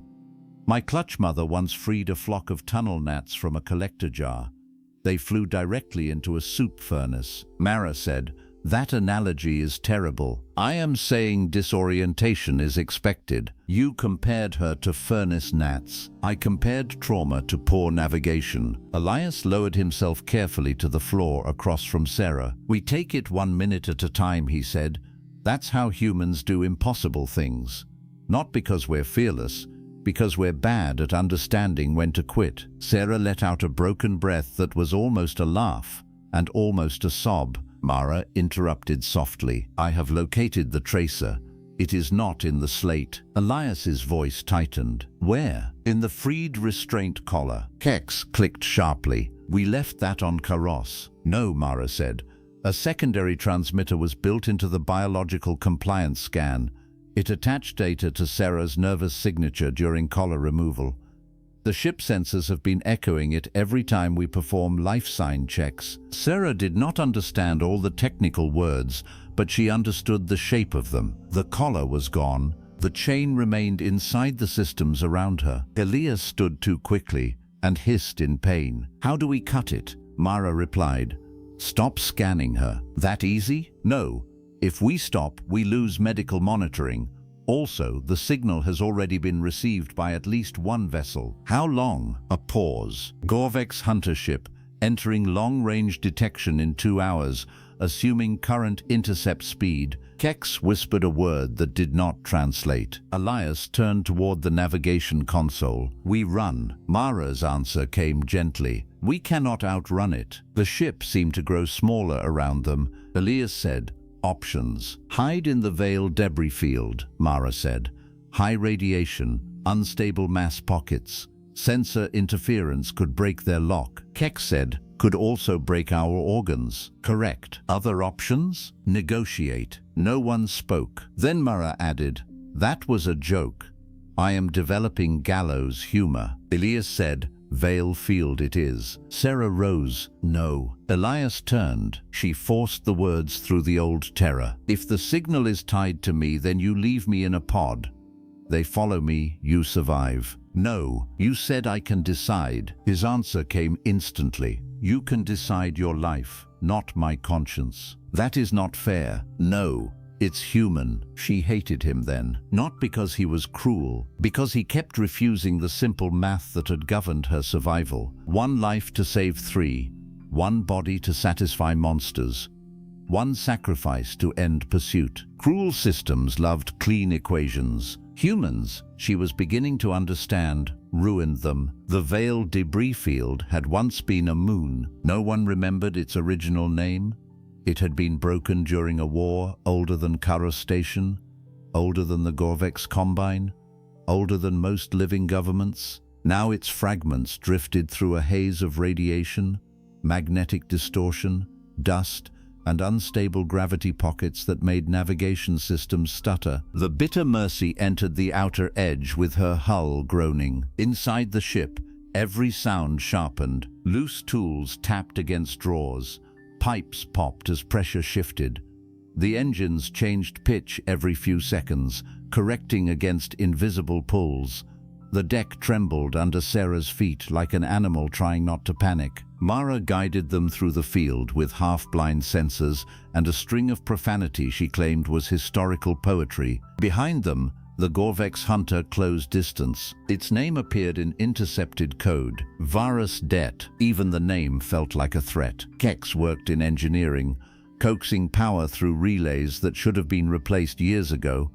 "My clutch mother once freed a flock of tunnel gnats from a collector jar. They flew directly into a soup furnace." Mara said, "That analogy is terrible. I am saying disorientation is expected. You compared her to furnace gnats. I compared trauma to poor navigation." Elias lowered himself carefully to the floor across from Sarah. "We take it 1 minute at a time," he said. "That's how humans do impossible things. Not because we're fearless, because we're bad at understanding when to quit." Sarah let out a broken breath that was almost a laugh and almost a sob. Mara interrupted softly. "I have located the tracer. It is not in the slate." Elias's voice tightened. "Where?" "In the freed restraint collar." Kex clicked sharply. "We left that on Karos." "No," Mara said. "A secondary transmitter was built into the biological compliance scan. It attached data to Sarah's nervous signature during collar removal. The ship sensors have been echoing it every time we perform life sign checks." Sarah did not understand all the technical words, but she understood the shape of them. The collar was gone. The chain remained inside the systems around her. Elias stood too quickly and hissed in pain. "How do we cut it?" Mara replied. "Stop scanning her." "That easy?" "No. If we stop, we lose medical monitoring. Also, the signal has already been received by at least one vessel." "How long?" A pause. "Gorvek's hunter ship, entering long-range detection in 2 hours, assuming current intercept speed." Kex whispered a word that did not translate. Elias turned toward the navigation console. "We run." Mara's answer came gently. "We cannot outrun it." The ship seemed to grow smaller around them. Elias said, "Options. Hide in the Veil debris field," Mara said. "High radiation, unstable mass pockets. Sensor interference could break their lock." Kex said, "Could also break our organs." "Correct." "Other options?" "Negotiate." No one spoke. Then Mara added, "That was a joke. I am developing gallows humor." Elias said, "Veil field it is." Sarah rose. "No." Elias turned. She forced the words through the old terror. "If the signal is tied to me, then you leave me in a pod. They follow me, you survive." "No, you said I can decide." His answer came instantly. "You can decide your life, not my conscience." "That is not fair." "No. It's human." She hated him then, not because he was cruel, because he kept refusing the simple math that had governed her survival. 1 life to save 3, 1 body to satisfy monsters, 1 sacrifice to end pursuit. Cruel systems loved clean equations. Humans, she was beginning to understand, ruined them. The Veil debris field had once been a moon. No one remembered its original name. It had been broken during a war older than Karos Station, older than the Gorvex Combine, older than most living governments. Now its fragments drifted through a haze of radiation, magnetic distortion, dust, and unstable gravity pockets that made navigation systems stutter. The bitter Mercy entered the outer edge with her hull groaning. Inside the ship, every sound sharpened. Loose tools tapped against drawers. Pipes popped as pressure shifted. The engines changed pitch every few seconds, correcting against invisible pulls. The deck trembled under Sarah's feet like an animal trying not to panic. Mara guided them through the field with half-blind sensors and a string of profanity she claimed was historical poetry. Behind them, the Gorvex hunter closed distance. Its name appeared in intercepted code. Varus Det. Even the name felt like a threat. Kex worked in engineering, coaxing power through relays that should have been replaced years ago.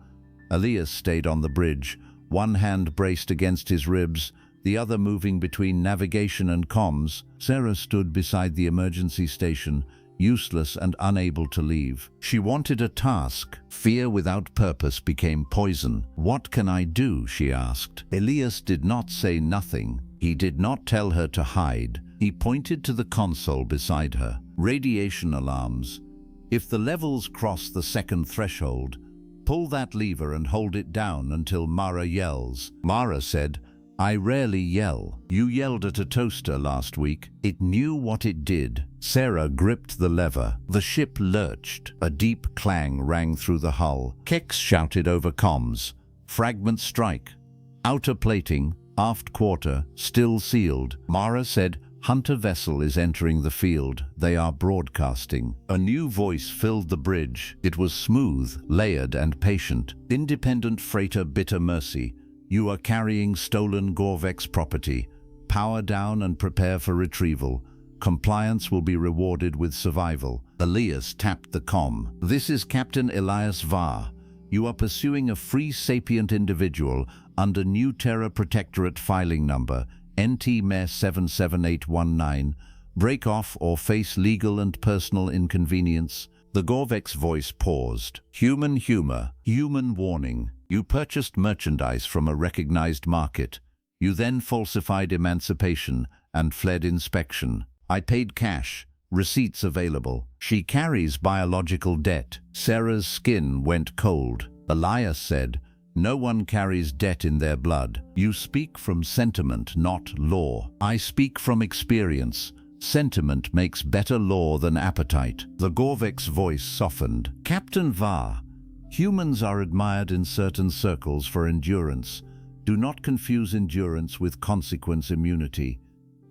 Elias stayed on the bridge, one hand braced against his ribs, the other moving between navigation and comms. Sarah stood beside the emergency station, useless and unable to leave. She wanted a task. Fear without purpose became poison. "What can I do?" she asked. Elias did not say nothing. He did not tell her to hide. He pointed to the console beside her. "Radiation alarms. If the levels cross the second threshold, pull that lever and hold it down until Mara yells." Mara said, "I rarely yell. You yelled at a toaster last week. It knew what it did." Sarah gripped the lever. The ship lurched. A deep clang rang through the hull. Kex shouted over comms, "Fragment strike. Outer plating, aft quarter, still sealed." Mara said, "Hunter vessel is entering the field. They are broadcasting." A new voice filled the bridge. It was smooth, layered, and patient. "Independent freighter Bitter Mercy. You are carrying stolen Gorvex property. Power down and prepare for retrieval. Compliance will be rewarded with survival." Elias tapped the comm. "This is Captain Elias Var. You are pursuing a free sapient individual under New Terra Protectorate filing number NT-MER 77819. Break off or face legal and personal inconvenience." The Gorvex voice paused. "Human humor. Human warning. You purchased merchandise from a recognized market. You then falsified emancipation and fled inspection. I paid cash. Receipts available. She carries biological debt." Sarah's skin went cold. Elias said, "No one carries debt in their blood. You speak from sentiment, not law." "I speak from experience. Sentiment makes better law than appetite." The Gorvex voice softened. "Captain Var, humans are admired in certain circles for endurance. Do not confuse endurance with consequence immunity.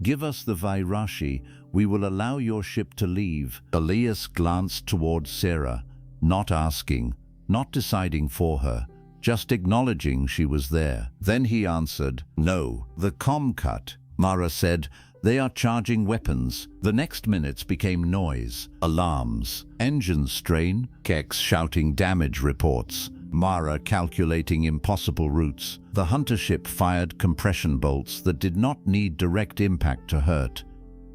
Give us the Vairashi. We will allow your ship to leave." Elias glanced towards Sarah, not asking, not deciding for her, just acknowledging she was there. Then he answered, "No." The comm cut. Mara said, "They are charging weapons." The next minutes became noise, alarms, engine strain, Kex shouting damage reports, Mara calculating impossible routes. The hunter ship fired compression bolts that did not need direct impact to hurt.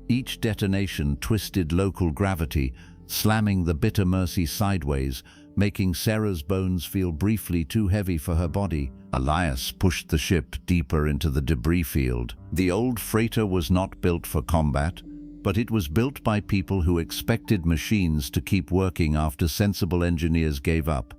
Each detonation twisted local gravity, slamming the Bitter Mercy sideways, making Sarah's bones feel briefly too heavy for her body. Elias pushed the ship deeper into the debris field. The old freighter was not built for combat, but it was built by people who expected machines to keep working after sensible engineers gave up.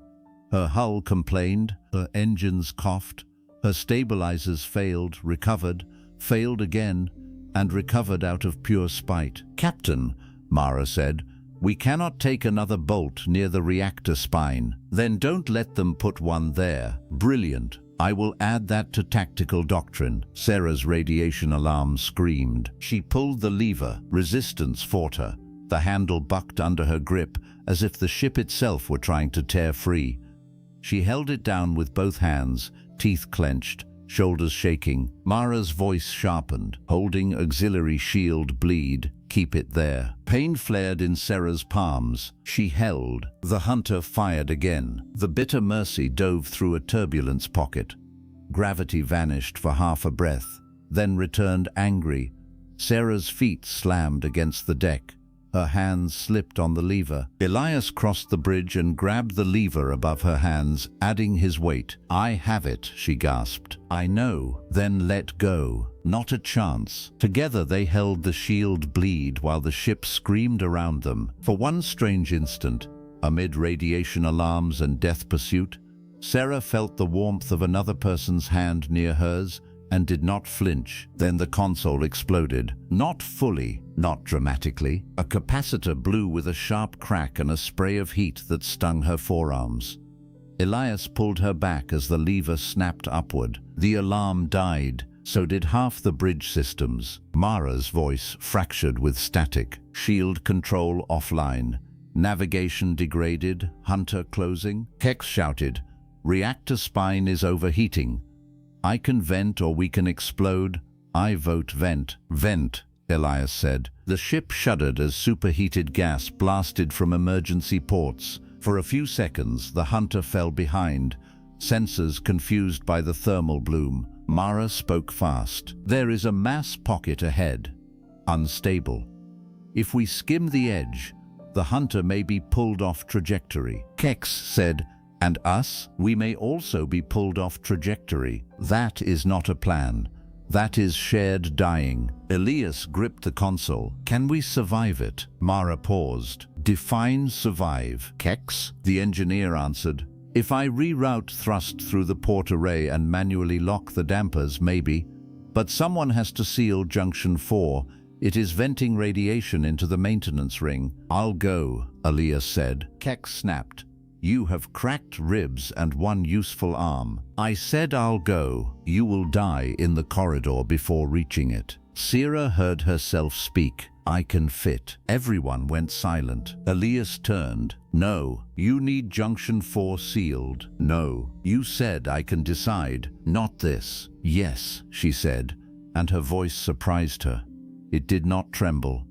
Her hull complained, her engines coughed, her stabilizers failed, recovered, failed again, and recovered out of pure spite. "Captain," Mara said, "we cannot take another bolt near the reactor spine." "Then don't let them put one there." "Brilliant. I will add that to tactical doctrine." Sarah's radiation alarm screamed. She pulled the lever. Resistance fought her. The handle bucked under her grip, as if the ship itself were trying to tear free. She held it down with both hands, teeth clenched, shoulders shaking. Mara's voice sharpened. "Holding auxiliary shield bleed. Keep it there." Pain flared in Sarah's palms. She held. The hunter fired again. The Bitter Mercy dove through a turbulence pocket. Gravity vanished for half a breath, then returned angry. Sarah's feet slammed against the deck. Her hands slipped on the lever. Elias crossed the bridge and grabbed the lever above her hands, adding his weight. "I have it," she gasped. "I know." "Then let go." "Not a chance." Together they held the shield bleed while the ship screamed around them. For one strange instant, amid radiation alarms and death pursuit, Sarah felt the warmth of another person's hand near hers and did not flinch. Then the console exploded. Not fully, not dramatically. A capacitor blew with a sharp crack and a spray of heat that stung her forearms. Elias pulled her back as the lever snapped upward. The alarm died. So did half the bridge systems. Mara's voice fractured with static. Shield control offline. Navigation degraded. Hunter closing. Kex shouted, "Reactor spine is overheating. I can vent or we can explode. I vote vent." "Vent," Elias said. The ship shuddered as superheated gas blasted from emergency ports. For a few seconds, the hunter fell behind, sensors confused by the thermal bloom. Mara spoke fast. "There is a mass pocket ahead. Unstable. If we skim the edge, The hunter may be pulled off trajectory. Kex said, and us, we may also be pulled off trajectory. That is not a plan. That is shared dying. Elias gripped the console. Can we survive it? Mara paused. Define survive. Kex, the engineer answered. If I reroute thrust through the port array and manually lock the dampers, maybe. But someone has to seal Junction 4. It is venting radiation into the maintenance ring. I'll go, Elias said. Kex snapped. You have cracked ribs and one useful arm. I said I'll go. You will die in the corridor before reaching it. Sierra heard herself speak. I can fit. Everyone went silent. Elias turned. No, you need Junction 4 sealed. No, you said I can decide. Not this. Yes, she said, and her voice surprised her. It did not tremble.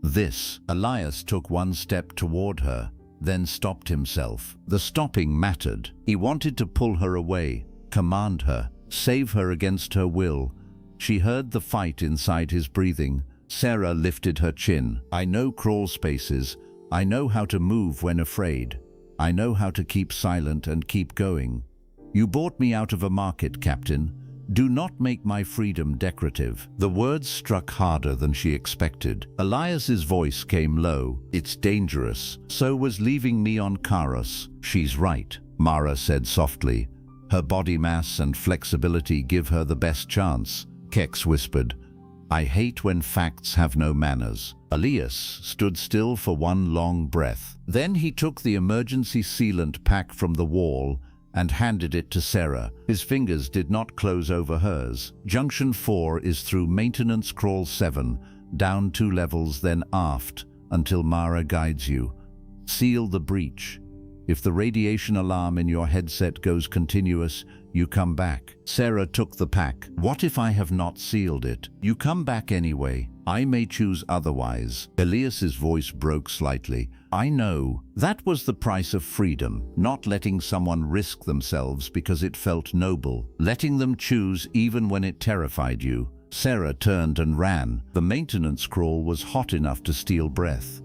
This. Elias took one step toward her, then stopped himself. The stopping mattered. He wanted to pull her away, command her, save her against her will. She heard the fight inside his breathing. Sarah lifted her chin. I know crawl spaces. I know how to move when afraid. I know how to keep silent and keep going. You bought me out of a market, Captain. Do not make my freedom decorative. The words struck harder than she expected. Elias's voice came low. It's dangerous. So was leaving me on Karos. She's right, Mara said softly. Her body mass and flexibility give her the best chance. Kex whispered. I hate when facts have no manners. Elias stood still for one long breath. Then he took the emergency sealant pack from the wall and handed it to Sarah. His fingers did not close over hers. Junction 4 is through Maintenance Crawl 7, down 2 levels, then aft, until Mara guides you. Seal the breach. If the radiation alarm in your headset goes continuous, you come back. Sarah took the pack. What if I have not sealed it? You come back anyway. I may choose otherwise. Elias's voice broke slightly. I know. That was the price of freedom. Not letting someone risk themselves because it felt noble. Letting them choose even when it terrified you. Sarah turned and ran. The maintenance crawl was hot enough to steal breath.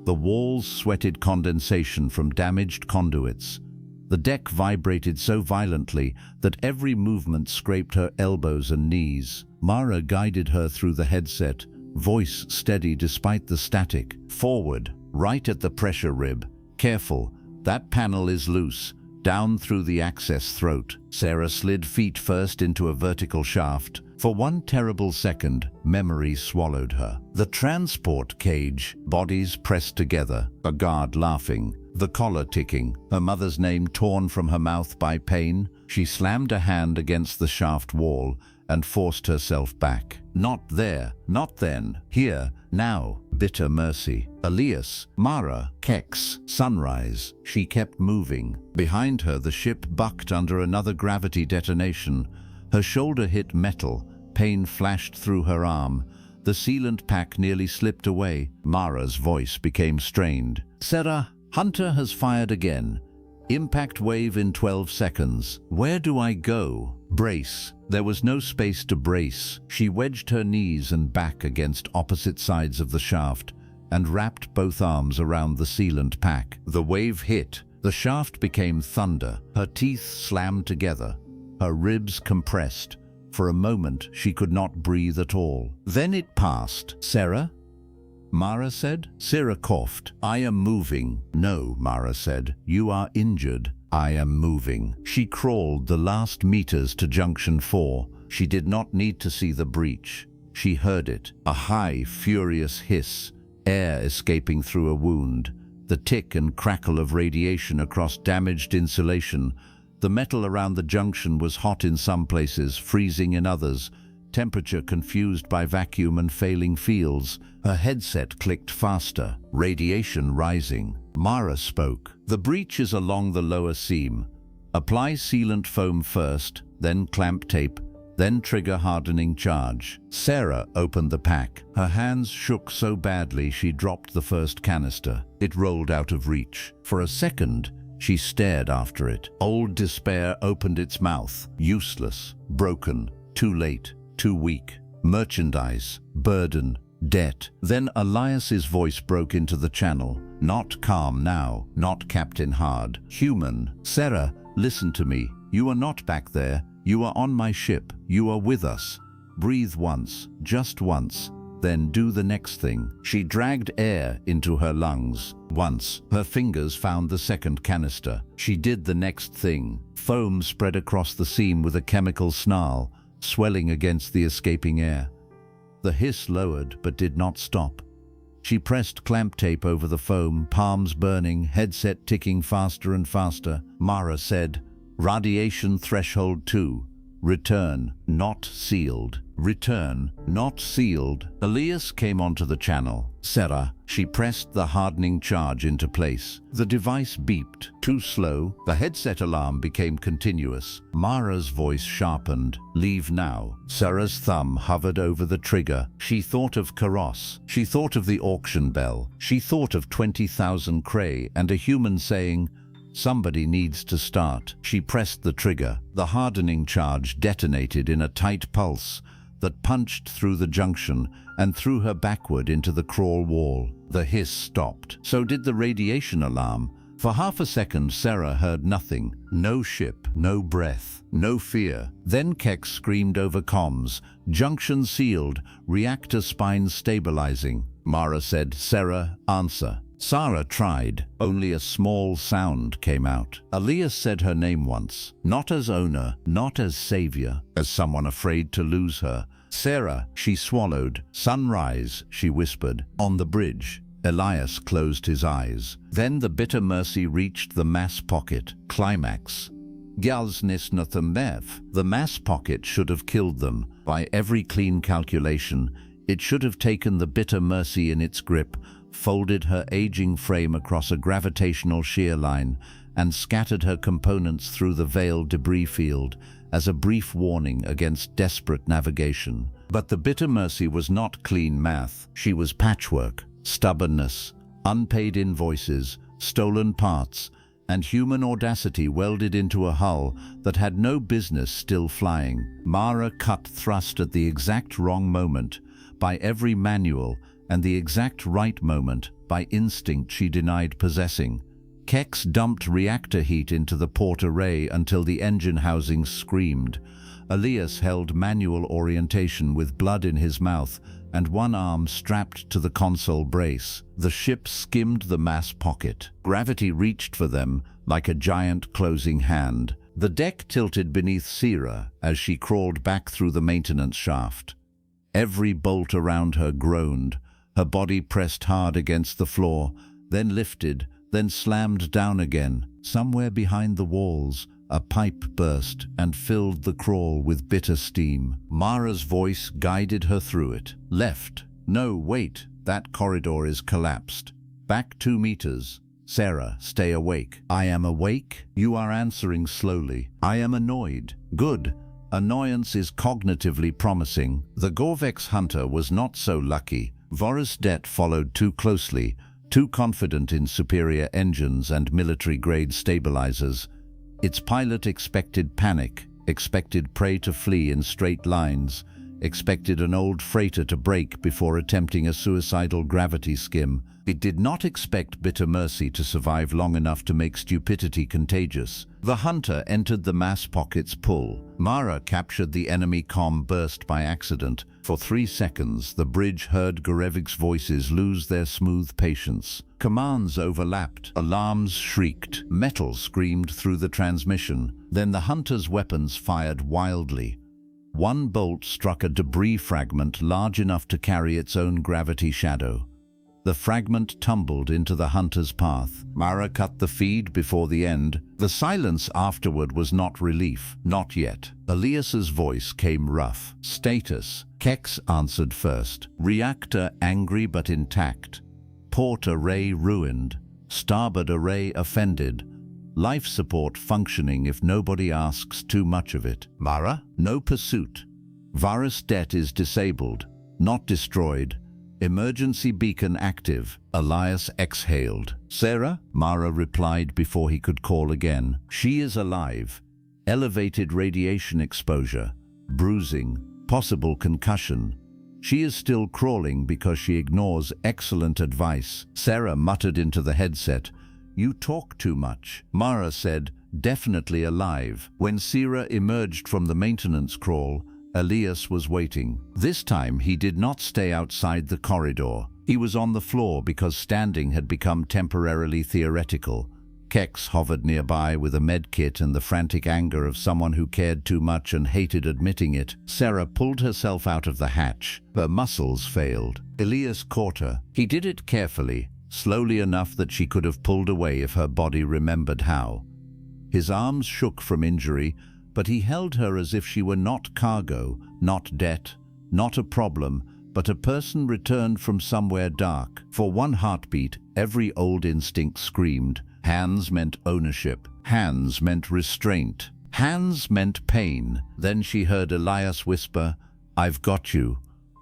The walls sweated condensation from damaged conduits. The deck vibrated so violently that every movement scraped her elbows and knees. Mara guided her through the headset, voice steady despite the static. Forward, right at the pressure rib. Careful, that panel is loose. Down through the access throat. Sarah slid feet first into a vertical shaft. For one terrible second, memory swallowed her. The transport cage, bodies pressed together, a guard laughing, the collar ticking, her mother's name torn from her mouth by pain. She slammed a hand against the shaft wall and forced herself back. Not there, not then, here, now. Bitter mercy. Elias, Mara, Kex, sunrise. She kept moving. Behind her, the ship bucked under another gravity detonation. Her shoulder hit metal. Pain flashed through her arm. The sealant pack nearly slipped away. Mara's voice became strained. Sarah, Hunter has fired again. Impact wave in 12 seconds. Where do I go? Brace. There was no space to brace. She wedged her knees and back against opposite sides of the shaft and wrapped both arms around the sealant pack. The wave hit. The shaft became thunder. Her teeth slammed together. Her ribs compressed. For a moment, she could not breathe at all. Then it passed. Sarah? Mara said. Sarah coughed. I am moving. No, Mara said. You are injured. I am moving. She crawled the last meters to Junction 4. She did not need to see the breach. She heard it. A high, furious hiss. Air escaping through a wound. The tick and crackle of radiation across damaged insulation. The metal around the junction was hot in some places, freezing in others. Temperature confused by vacuum and failing fields. Her headset clicked faster. Radiation rising. Mara spoke. The breach is along the lower seam. Apply sealant foam first, then clamp tape, then trigger hardening charge. Sarah opened the pack. Her hands shook so badly she dropped the first canister. It rolled out of reach. For a second, she stared after it. Old despair opened its mouth. Useless, broken, too late, too weak. Merchandise, burden, Det. Then Elias's voice broke into the channel. Not calm now, not Captain Hard. Human. Sarah, listen to me. You are not back there. You are on my ship. You are with us. Breathe once, just once. Then do the next thing. She dragged air into her lungs. Once, her fingers found the second canister. She did the next thing. Foam spread across the seam with a chemical snarl, swelling against the escaping air. The hiss lowered but did not stop. She pressed clamp tape over the foam, palms burning, headset ticking faster and faster. Mara said, "Radiation threshold 2. Return, not sealed. Return, not sealed." Elias came onto the channel. Sarah, she pressed the hardening charge into place. The device beeped. Too slow. The headset alarm became continuous. Mara's voice sharpened. "Leave now." Sarah's thumb hovered over the trigger. She thought of Karos. She thought of the auction bell. She thought of 20,000 Cray and a human saying, "Somebody needs to start." She pressed the trigger. The hardening charge detonated in a tight pulse that punched through the junction and threw her backward into the crawl wall. The hiss stopped. So did the radiation alarm. For half a second, Sarah heard nothing. No ship, no breath, no fear. Then Kex screamed over comms. "Junction sealed, reactor spine stabilizing." Mara said, "Sarah, answer." Sarah tried. Only a small sound came out. Elias said her name once. Not as owner, not as savior, as someone afraid to lose her. "Sarah," she swallowed. "Sunrise," she whispered. On the bridge, Elias closed his eyes. Then the bitter mercy reached the mass pocket. Climax. Galsnisnathamev. The mass pocket should have killed them. By every clean calculation, it should have taken the bitter mercy in its grip, folded her aging frame across a gravitational shear line, and scattered her components through the veiled debris field as a brief warning against desperate navigation. But the bitter mercy was not clean math. She was patchwork, stubbornness, unpaid invoices, stolen parts, and human audacity welded into a hull that had no business still flying. Mara cut thrust at the exact wrong moment, by every manual, and the exact right moment, by instinct she denied possessing. Kex dumped reactor heat into the port array until the engine housings screamed. Elias held manual orientation with blood in his mouth and one arm strapped to the console brace. The ship skimmed the mass pocket. Gravity reached for them like a giant closing hand. The deck tilted beneath Sarah as she crawled back through the maintenance shaft. Every bolt around her groaned. Her body pressed hard against the floor, then lifted, then slammed down again. Somewhere behind the walls, a pipe burst and filled the crawl with bitter steam. Mara's voice guided her through it. "Left. No, wait. That corridor is collapsed. Back 2 meters. Sarah, stay awake." "I am awake." "You are answering slowly." "I am annoyed." "Good. Annoyance is cognitively promising." The Gorvex hunter was not so lucky. Voris Det followed too closely, too confident in superior engines and military-grade stabilizers. Its pilot expected panic, expected prey to flee in straight lines, expected an old freighter to break before attempting a suicidal gravity skim. It did not expect bitter mercy to survive long enough to make stupidity contagious. The hunter entered the mass pocket's pull. Mara captured the enemy comm burst by accident. For 3 seconds, the bridge heard Gorevic's voices lose their smooth patience. Commands overlapped, alarms shrieked, metal screamed through the transmission. Then the hunter's weapons fired wildly. One bolt struck a debris fragment large enough to carry its own gravity shadow. The fragment tumbled into the hunter's path. Mara cut the feed before the end. The silence afterward was not relief. Not yet. Elias's voice came rough. "Status." Kex answered first. "Reactor angry but intact. Port array ruined. Starboard array offended. Life support functioning if nobody asks too much of it." "Mara?" "No pursuit. Voris Det is disabled, not destroyed. Emergency beacon active." Elias exhaled. "Sarah?" Mara replied before he could call again. "She is alive. Elevated radiation exposure. Bruising. Possible concussion. She is still crawling because she ignores excellent advice. Sarah muttered into the headset, "You talk too much." Mara said, "Definitely alive." When Sierra emerged from the maintenance crawl, Elias was waiting. This time he did not stay outside the corridor. He was on the floor because standing had become temporarily theoretical. Kex hovered nearby with a medkit and the frantic anger of someone who cared too much and hated admitting it. Sarah pulled herself out of the hatch. Her muscles failed. Elias caught her. He did it carefully, slowly enough that she could have pulled away if her body remembered how. His arms shook from injury, but he held her as if she were not cargo, not debt, not a problem, but a person returned from somewhere dark. For one heartbeat, every old instinct screamed. Hands meant ownership. Hands meant restraint. Hands meant pain. Then she heard Elias whisper, "I've got you.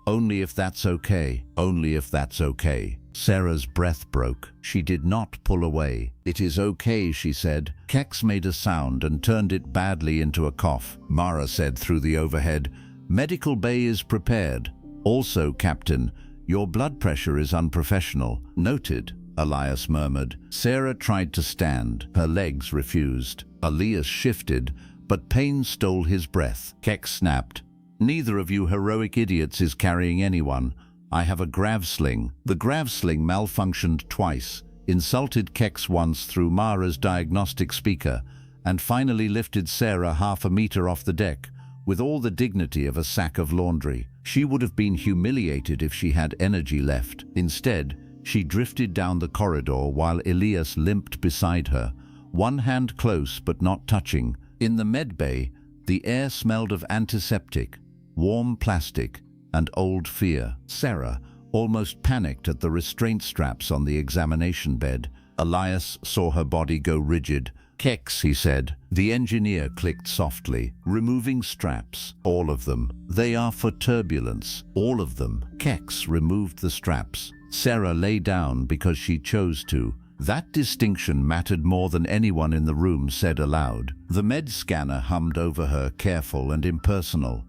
Only if that's okay. Only if that's okay." Sarah's breath broke. She did not pull away. "It is okay," she said. Kex made a sound and turned it badly into a cough. Mara said through the overhead, "Medical bay is prepared. Also, Captain, your blood pressure is unprofessional." "Noted," Elias murmured. Sarah tried to stand. Her legs refused. Elias shifted, but pain stole his breath. Kex snapped, "Neither of you heroic idiots is carrying anyone. I have a grav sling." The grav sling malfunctioned twice, insulted Kex once through Mara's diagnostic speaker, and finally lifted Sarah half a meter off the deck, with all the dignity of a sack of laundry. She would have been humiliated if she had energy left. Instead, she drifted down the corridor while Elias limped beside her, one hand close but not touching. In the med bay, the air smelled of antiseptic, warm plastic, and old fear. Sarah almost panicked at the restraint straps on the examination bed. Elias saw her body go rigid. "Kex," he said. The engineer clicked softly. "Removing straps. All of them. They are for turbulence. All of them." Kex removed the straps. Sarah lay down because she chose to. That distinction mattered more than anyone in the room said aloud. The med scanner hummed over her, careful and impersonal.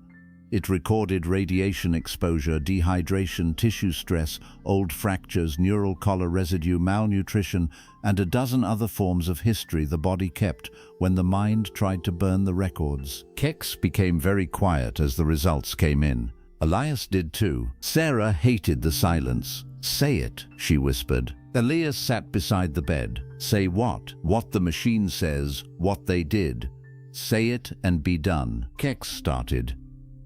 It recorded radiation exposure, dehydration, tissue stress, old fractures, neural collar residue, malnutrition, and a dozen other forms of history the body kept when the mind tried to burn the records. Kex became very quiet as the results came in. Elias did too. Sarah hated the silence. "Say it," she whispered. Elias sat beside the bed. "Say what?" "What the machine says, what they did. Say it and be done." Kex started.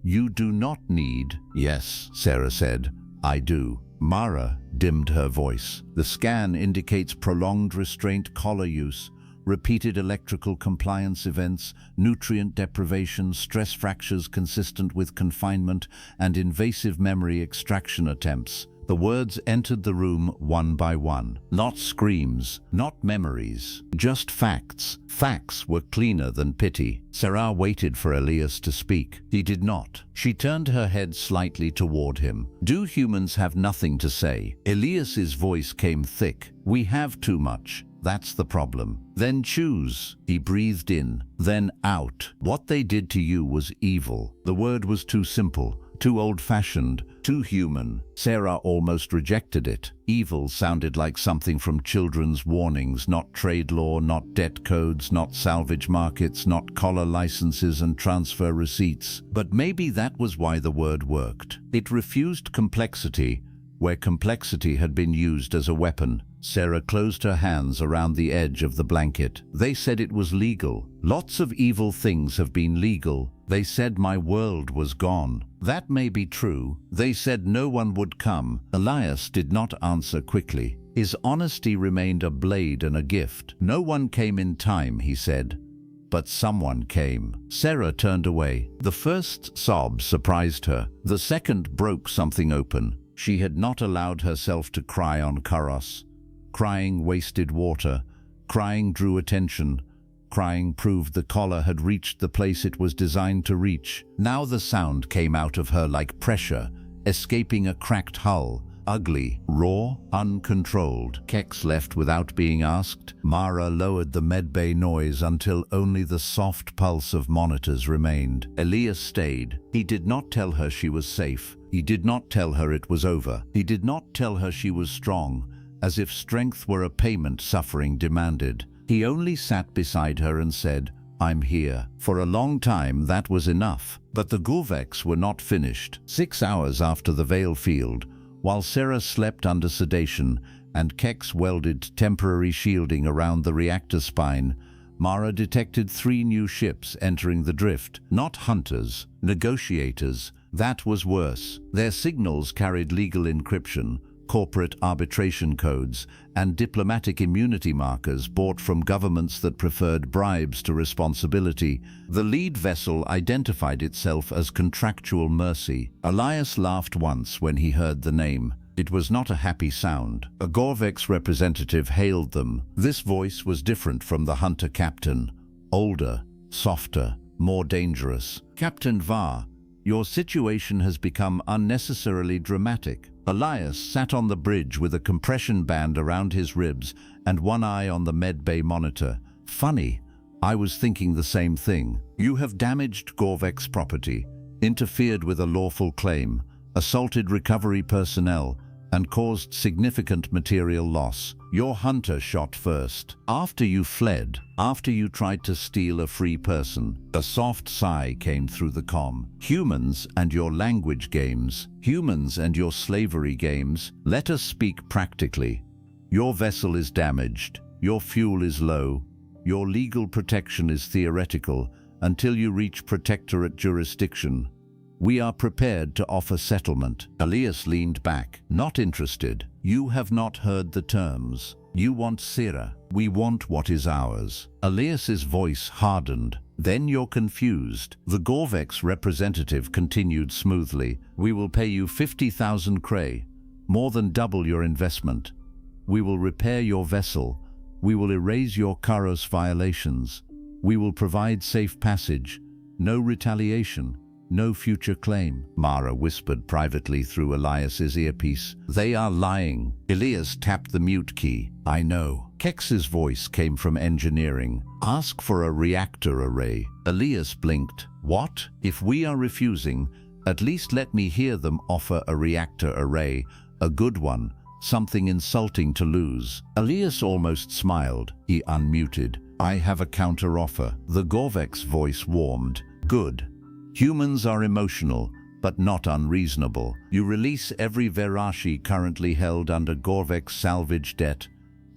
"You do not need..." "Yes," Sarah said. "I do." Mara dimmed her voice. "The scan indicates prolonged restraint collar use, repeated electrical compliance events, nutrient deprivation, stress fractures consistent with confinement, and invasive memory extraction attempts." The words entered the room one by one. Not screams, not memories, just facts. Facts were cleaner than pity. Sarah waited for Elias to speak. He did not. She turned her head slightly toward him. "Do humans have nothing to say?" Elias's voice came thick. "We have too much. That's the problem." "Then choose." He breathed in, then out. "What they did to you was evil." The word was too simple, too old-fashioned, too human. Sarah almost rejected it. Evil sounded like something from children's warnings, not trade law, not debt codes, not salvage markets, not collar licenses and transfer receipts. But maybe that was why the word worked. It refused complexity, where complexity had been used as a weapon. Sarah closed her hands around the edge of the blanket. "They said it was legal. Lots of evil things have been legal. They said my world was gone. That may be true. They said no one would come." Elias did not answer quickly. His honesty remained a blade and a gift. "No one came in time," he said. "But someone came." Sarah turned away. The first sob surprised her. The second broke something open. She had not allowed herself to cry on Karos. Crying wasted water. Crying drew attention. Crying proved the collar had reached the place it was designed to reach. Now the sound came out of her like pressure, escaping a cracked hull, ugly, raw, uncontrolled. Kex left without being asked. Mara lowered the medbay noise until only the soft pulse of monitors remained. Elias stayed. He did not tell her she was safe. He did not tell her it was over. He did not tell her she was strong, as if strength were a payment suffering demanded. He only sat beside her and said, "I'm here." For a long time that was enough. But the Gorvex were not finished. 6 hours after the Veil Field, while Sarah slept under sedation and Kex welded temporary shielding around the reactor spine, Mara detected 3 new ships entering the drift. Not hunters, negotiators. That was worse. Their signals carried legal encryption, corporate arbitration codes, and diplomatic immunity markers bought from governments that preferred bribes to responsibility. The lead vessel identified itself as Contractual Mercy. Elias laughed once when he heard the name. It was not a happy sound. A Gorvex representative hailed them. This voice was different from the hunter captain. Older, softer, more dangerous. "Captain Var, your situation has become unnecessarily dramatic." Elias sat on the bridge with a compression band around his ribs and one eye on the medbay monitor. "Funny, I was thinking the same thing. You have damaged Gorvex property, interfered with a lawful claim, assaulted recovery personnel, and caused significant material loss. Your hunter shot first. After you fled, after you tried to steal a free person." A soft sigh came through the comm. "Humans and your language games. Humans and your slavery games. Let us speak practically. Your vessel is damaged. Your fuel is low. Your legal protection is theoretical until you reach protectorate jurisdiction. We are prepared to offer settlement." Elias leaned back, not interested. "You have not heard the terms. You want Sira. We want what is ours." Elias's voice hardened. "Then you're confused." The Gorvex representative continued smoothly. "We will pay you 50,000 Cray, more than double your investment. We will repair your vessel. We will erase your Karos violations. We will provide safe passage. No retaliation. No future claim." Mara whispered privately through Elias's earpiece. "They are lying." Elias tapped the mute key. "I know." Kex's voice came from engineering. "Ask for a reactor array." Elias blinked. "What? If we are refusing, at least let me hear them offer a reactor array, a good one, something insulting to lose." Elias almost smiled. He unmuted. "I have a counter-offer." The Gorvex voice warmed. "Good. Humans are emotional, but not unreasonable. You release every Verashi currently held under Gorvex salvage debt,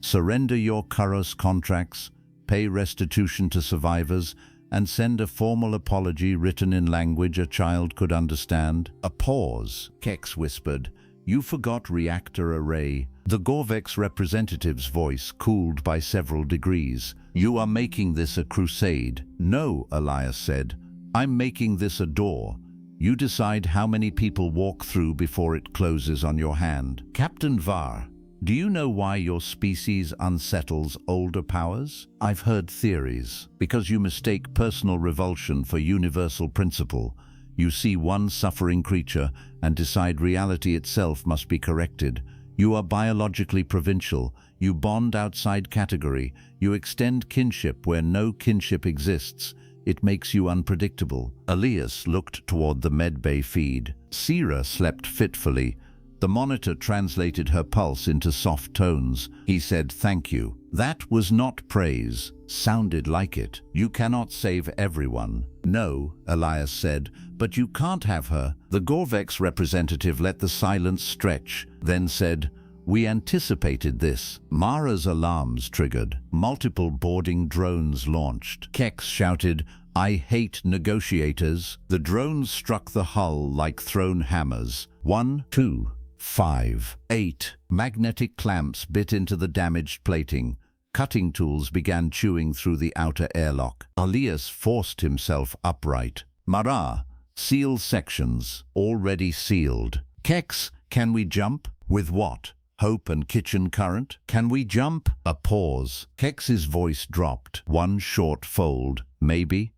surrender your Karos contracts, pay restitution to survivors, and send a formal apology written in language a child could understand." A pause. Kex whispered, "You forgot reactor array." The Gorvex representative's voice cooled by several degrees. "You are making this a crusade." "No," Elias said. "I'm making this a door. You decide how many people walk through before it closes on your hand." "Captain Var, do you know why your species unsettles older powers?" "I've heard theories. Because you mistake personal revulsion for universal principle. You see one suffering creature and decide reality itself must be corrected. You are biologically provincial. You bond outside category. You extend kinship where no kinship exists. It makes you unpredictable." Elias looked toward the medbay feed. Sira slept fitfully. The monitor translated her pulse into soft tones. He said, "Thank you." That was not praise. Sounded like it. "You cannot save everyone." "No," Elias said, "but you can't have her." The Gorvex representative let the silence stretch, then said, "We anticipated this." Mara's alarms triggered. Multiple boarding drones launched. Kex shouted, "I hate negotiators." The drones struck the hull like thrown hammers. 1, 2, 5, 8. Magnetic clamps bit into the damaged plating. Cutting tools began chewing through the outer airlock. Elias forced himself upright. "Mara, seal sections." "Already sealed." "Kex, can we jump?" "With what? Hope and kitchen current?" "Can we jump?" A pause. Kex's voice dropped. "One short fold, maybe.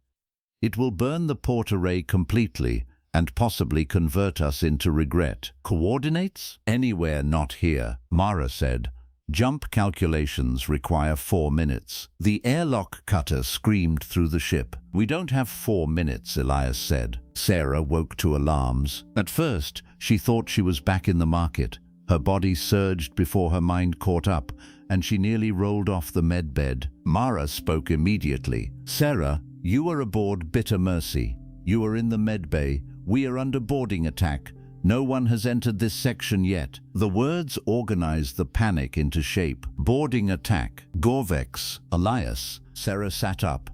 It will burn the port array completely, and possibly convert us into regret. Coordinates? Anywhere not here, Mara said. Jump calculations require 4 minutes. The airlock cutter screamed through the ship. We don't have 4 minutes, Elias said. Sarah woke to alarms. At first, she thought she was back in the market. Her body surged before her mind caught up, and she nearly rolled off the medbed. Mara spoke immediately. Sarah, you are aboard Bitter Mercy. You are in the medbay. We are under boarding attack. No one has entered this section yet. The words organized the panic into shape. Boarding attack. Gorvex. Elias. Sarah sat up.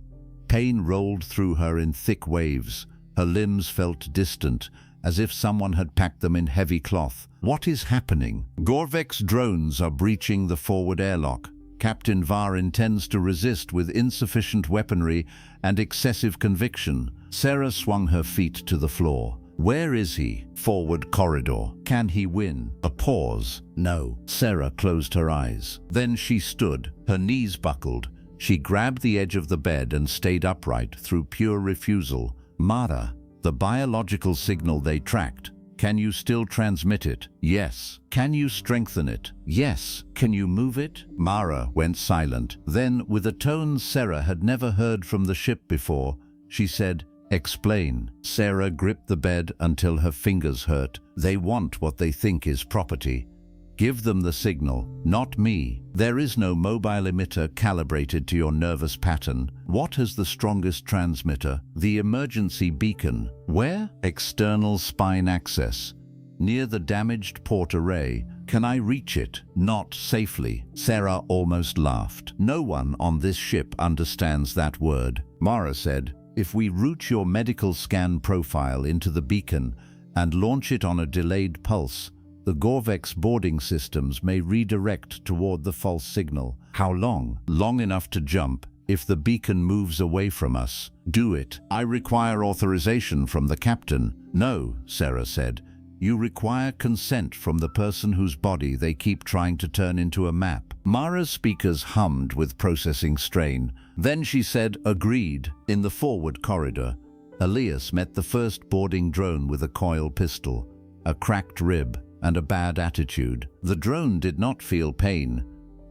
Pain rolled through her in thick waves. Her limbs felt distant, as if someone had packed them in heavy cloth. What is happening? Gorvex drones are breaching the forward airlock. Captain Var intends to resist with insufficient weaponry and excessive conviction. Sarah swung her feet to the floor. Where is he? Forward corridor. Can he win? A pause. No. Sarah closed her eyes. Then she stood, her knees buckled. She grabbed the edge of the bed and stayed upright through pure refusal. Mara, the biological signal they tracked. Can you still transmit it? Yes. Can you strengthen it? Yes. Can you move it? Mara went silent. Then, with a tone Sarah had never heard from the ship before, she said, "Explain." Sarah gripped the bed until her fingers hurt. They want what they think is property. Give them the signal, not me. There is no mobile emitter calibrated to your nervous pattern. What has the strongest transmitter? The emergency beacon. Where? External spine access. Near the damaged port array. Can I reach it? Not safely. Sarah almost laughed. No one on this ship understands that word. Mara said, if we route your medical scan profile into the beacon and launch it on a delayed pulse, the Gorvex boarding systems may redirect toward the false signal. How long? Long enough to jump if the beacon moves away from us. Do it. I require authorization from the captain. No, Sarah said. You require consent from the person whose body they keep trying to turn into a map. Mara's speakers hummed with processing strain. Then she said, agreed. In the forward corridor, Elias met the first boarding drone with a coil pistol, a cracked rib, and a bad attitude. The drone did not feel pain.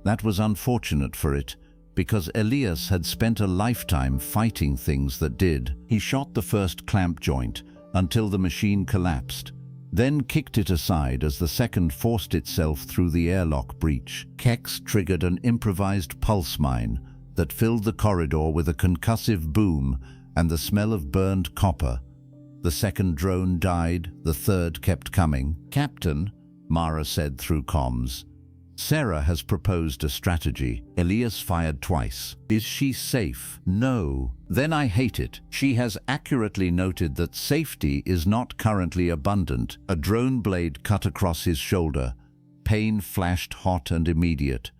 That was unfortunate for it, because Elias had spent a lifetime fighting things that did. He shot the first clamp joint until the machine collapsed, then kicked it aside as the second forced itself through the airlock breach. Kex triggered an improvised pulse mine that filled the corridor with a concussive boom and the smell of burned copper. The second drone died, the third kept coming. Captain, Mara said through comms, Sarah has proposed a strategy. Elias fired twice. Is she safe? No. Then I hate it. She has accurately noted that safety is not currently abundant. A drone blade cut across his shoulder. Pain flashed hot and immediate.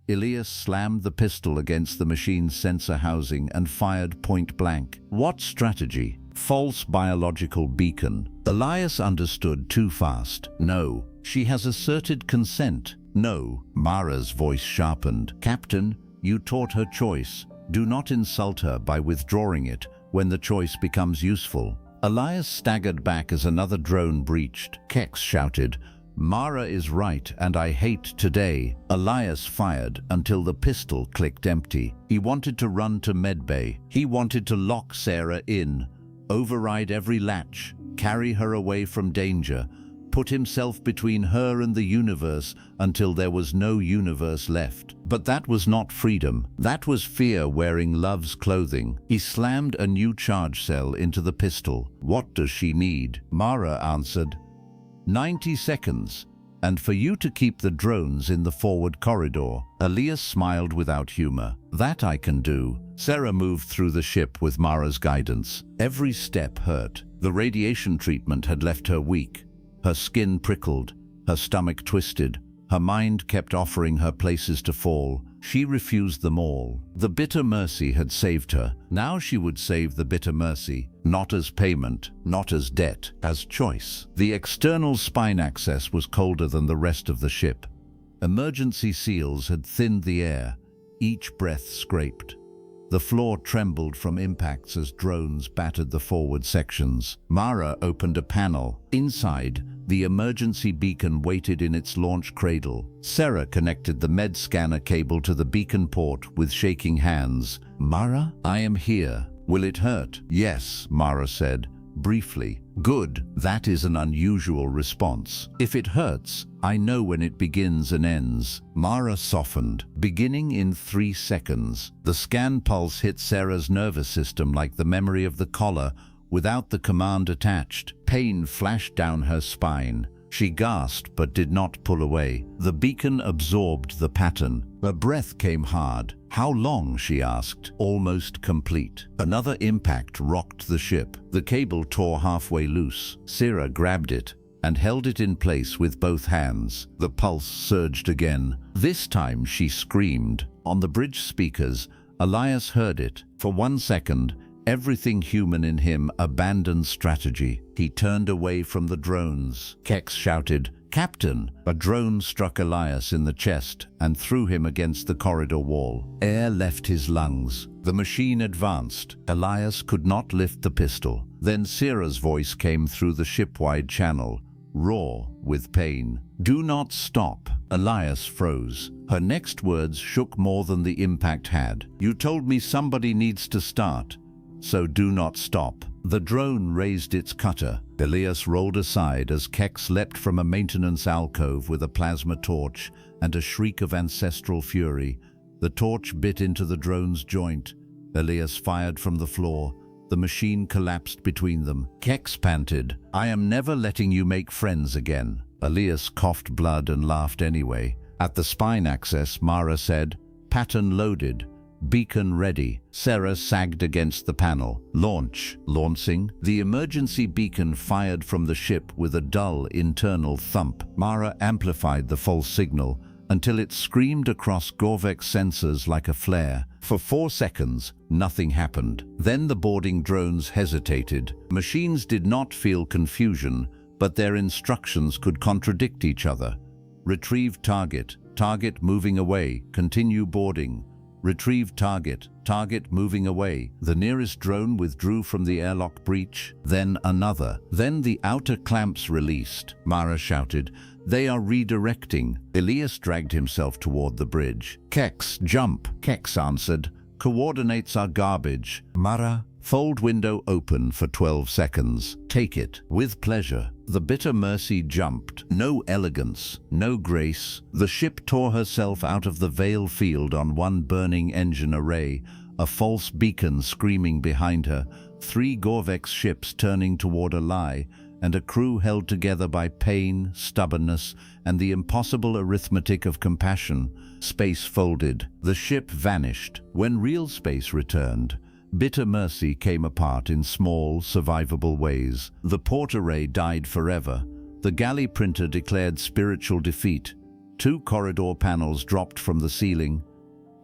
Elias slammed the pistol against the machine's sensor housing and fired point blank. What strategy? False biological beacon. Elias understood too fast. No. She has asserted consent. No. Mara's voice sharpened. Captain, you taught her choice. Do not insult her by withdrawing it when the choice becomes useful. Elias staggered back as another drone breached. Kex shouted, Mara is right, and I hate today. Elias fired until the pistol clicked empty. He wanted to run to medbay. He wanted to lock Sarah in, override every latch, carry her away from danger, put himself between her and the universe until there was no universe left. But that was not freedom. That was fear wearing love's clothing. He slammed a new charge cell into the pistol. What does she need? Mara answered, 90 seconds, and for you to keep the drones in the forward corridor. Elias smiled without humor. That I can do. Sarah moved through the ship with Mara's guidance. Every step hurt. The radiation treatment had left her weak. Her skin prickled, her stomach twisted. Her mind kept offering her places to fall. She refused them all. The Bitter Mercy had saved her. Now she would save the Bitter Mercy, not as payment, not as debt, as choice. The external spine access was colder than the rest of the ship. Emergency seals had thinned the air. Each breath scraped. The floor trembled from impacts as drones battered the forward sections. Mara opened a panel. Inside, the emergency beacon waited in its launch cradle. Sarah connected the med scanner cable to the beacon port with shaking hands. "Mara, I am here. Will it hurt?" "Yes," Mara said, briefly. "Good. That is an unusual response. If it hurts, I know when it begins and ends." Mara softened, beginning in 3 seconds. The scan pulse hit Sarah's nervous system like the memory of the collar, without the command attached. Pain flashed down her spine. She gasped but did not pull away. The beacon absorbed the pattern. Her breath came hard. "How long?" she asked. "Almost complete." Another impact rocked the ship. The cable tore halfway loose. Sarah grabbed it and held it in place with both hands. The pulse surged again. This time she screamed. On the bridge speakers, Elias heard it. For 1 second, everything human in him abandoned strategy. He turned away from the drones. Kex shouted, "Captain!" A drone struck Elias in the chest and threw him against the corridor wall. Air left his lungs. The machine advanced. Elias could not lift the pistol. Then Sarah's voice came through the ship-wide channel, raw with pain. "Do not stop." Elias froze. Her next words shook more than the impact had. "You told me somebody needs to start, so do not stop." The drone raised its cutter. Elias rolled aside as Kex leapt from a maintenance alcove with a plasma torch and a shriek of ancestral fury. The torch bit into the drone's joint. Elias fired from the floor. The machine collapsed between them. Kex panted, "I am never letting you make friends again." Elias coughed blood and laughed anyway. At the spine access, Mara said, "Pattern loaded. Beacon ready." Sarah sagged against the panel. "Launch." Launching. The emergency beacon fired from the ship with a dull internal thump. Mara amplified the false signal until it screamed across Gorvek's sensors like a flare. For 4 seconds, nothing happened. Then the boarding drones hesitated. Machines did not feel confusion, but their instructions could contradict each other. "Retrieve target. Target moving away. Continue boarding. Retrieve target. Target moving away." The nearest drone withdrew from the airlock breach, then another. Then the outer clamps released. Mara shouted, "They are redirecting." Elias dragged himself toward the bridge. "Kex, jump." Kex answered, "Coordinates are garbage." Mara, fold window open for 12 seconds. "Take it." "With pleasure." The bitter Mercy jumped. No elegance, no grace. The ship tore herself out of the veil field on one burning engine array, a false beacon screaming behind her, 3 Gorvex ships turning toward a lie, and a crew held together by pain, stubbornness, and the impossible arithmetic of compassion. Space folded. The ship vanished. When real space returned, Bitter Mercy came apart in small, survivable ways. The port array died forever. The galley printer declared spiritual defeat. 2 corridor panels dropped from the ceiling.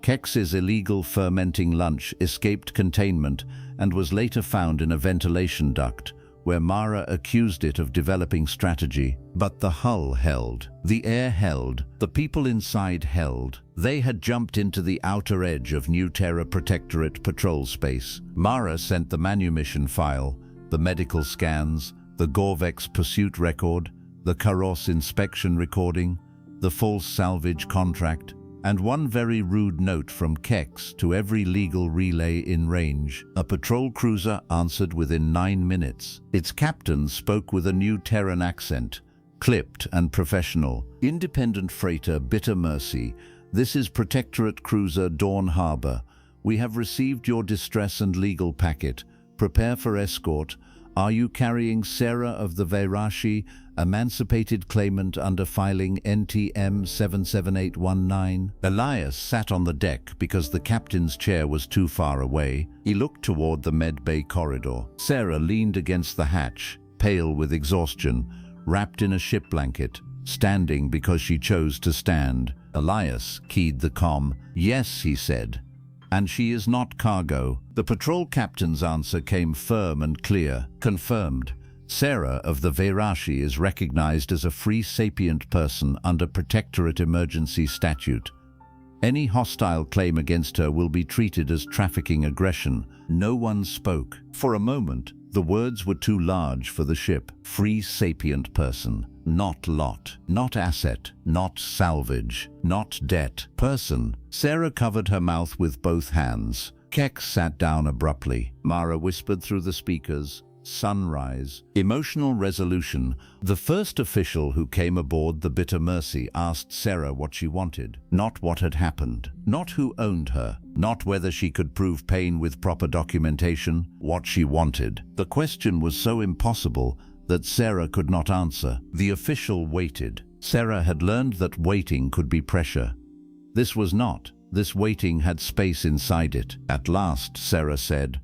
Kex's illegal fermenting lunch escaped containment and was later found in a ventilation duct, where Mara accused it of developing strategy. But the hull held. The air held. The people inside held. They had jumped into the outer edge of New Terra Protectorate patrol space. Mara sent the manumission file, the medical scans, the Gorvex pursuit record, the Karos inspection recording, the false salvage contract, and one very rude note from Kex to every legal relay in range. A patrol cruiser answered within 9 minutes. Its captain spoke with a New Terran accent, clipped and professional. "Independent freighter Bitter Mercy, this is Protectorate Cruiser Dawn Harbor. We have received your distress and legal packet. Prepare for escort. Are you carrying Sarah of the Veirashi, emancipated claimant under filing NTM 77819? Elias sat on the deck because the captain's chair was too far away. He looked toward the med bay corridor. Sarah leaned against the hatch, pale with exhaustion, wrapped in a ship blanket, standing because she chose to stand. Elias keyed the comm. "Yes," he said. "And she is not cargo." The patrol captain's answer came firm and clear. "Confirmed. Sarah of the Veirashi is recognized as a free sapient person under Protectorate Emergency Statute. Any hostile claim against her will be treated as trafficking aggression. No one spoke. For a moment, the words were too large for the ship. Free sapient person. Not lot. Not asset. Not salvage. Not debt. Person. Sarah covered her mouth with both hands. Kex sat down abruptly. Mara whispered through the speakers. Sunrise. Emotional resolution. The first official who came aboard the Bitter Mercy asked Sarah what she wanted. Not what had happened. Not who owned her. Not whether she could prove pain with proper documentation. What she wanted. The question was so impossible that Sarah could not answer. The official waited. Sarah had learned that waiting could be pressure. This was not. This waiting had space inside it. At last, Sarah said,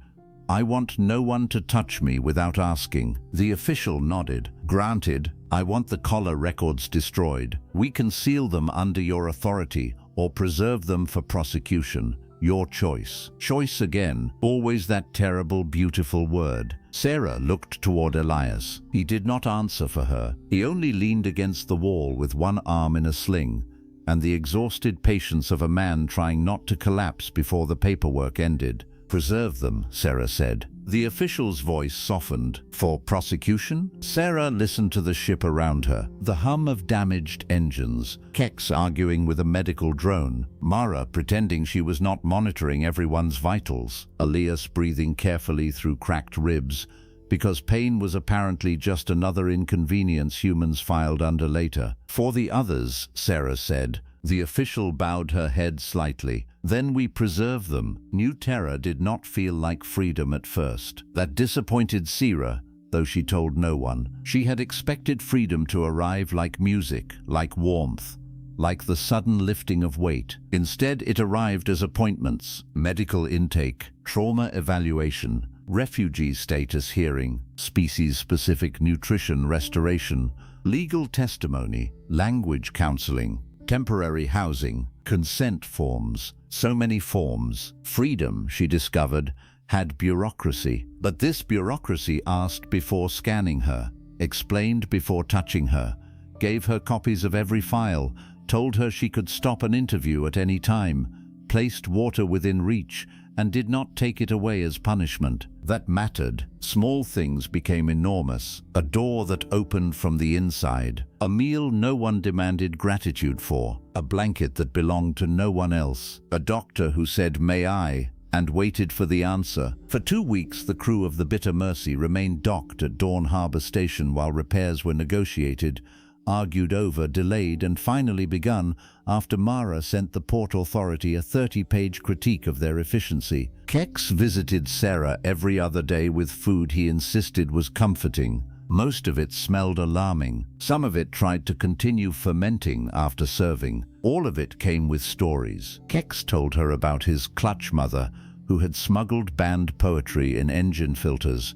"I want no one to touch me without asking." The official nodded. "Granted, I want the collar records destroyed. We can seal them under your authority or preserve them for prosecution. Your choice." Choice again, always that terrible, beautiful word. Sarah looked toward Elias. He did not answer for her. He only leaned against the wall with one arm in a sling, and the exhausted patience of a man trying not to collapse before the paperwork ended. "Preserve them," Sarah said. The official's voice softened. "For prosecution?" Sarah listened to the ship around her. The hum of damaged engines. Kex arguing with a medical drone. Mara pretending she was not monitoring everyone's vitals. Elias breathing carefully through cracked ribs, because pain was apparently just another inconvenience humans filed under later. "For the others," Sarah said. The official bowed her head slightly. "Then we preserve them." New Terra did not feel like freedom at first. That disappointed Sarah, though she told no one. She had expected freedom to arrive like music, like warmth, like the sudden lifting of weight. Instead, it arrived as appointments, medical intake, trauma evaluation, refugee status hearing, species-specific nutrition restoration, legal testimony, language counseling, temporary housing, consent forms. So many forms. Freedom, she discovered, had bureaucracy. But this bureaucracy asked before scanning her, explained before touching her, gave her copies of every file, told her she could stop an interview at any time, placed water within reach, and did not take it away as punishment. That mattered. Small things became enormous. A door that opened from the inside. A meal no one demanded gratitude for. A blanket that belonged to no one else. A doctor who said, "May I?" and waited for the answer. For 2 weeks, the crew of the Bitter Mercy remained docked at Dawn Harbor Station while repairs were negotiated, argued over, delayed, and finally begun after Mara sent the Port Authority a 30-page critique of their efficiency. Kex visited Sarah every other day with food he insisted was comforting. Most of it smelled alarming. Some of it tried to continue fermenting after serving. All of it came with stories. Kex told her about his clutch mother, who had smuggled banned poetry in engine filters,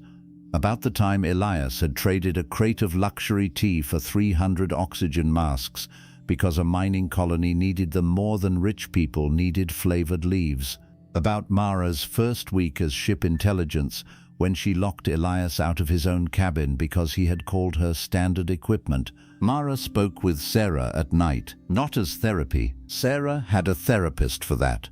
about the time Elias had traded a crate of luxury tea for 300 oxygen masks because a mining colony needed them more than rich people needed flavored leaves. About Mara's first week as ship intelligence, when she locked Elias out of his own cabin because he had called her standard equipment. Mara spoke with Sarah at night, not as therapy. Sarah had a therapist for that.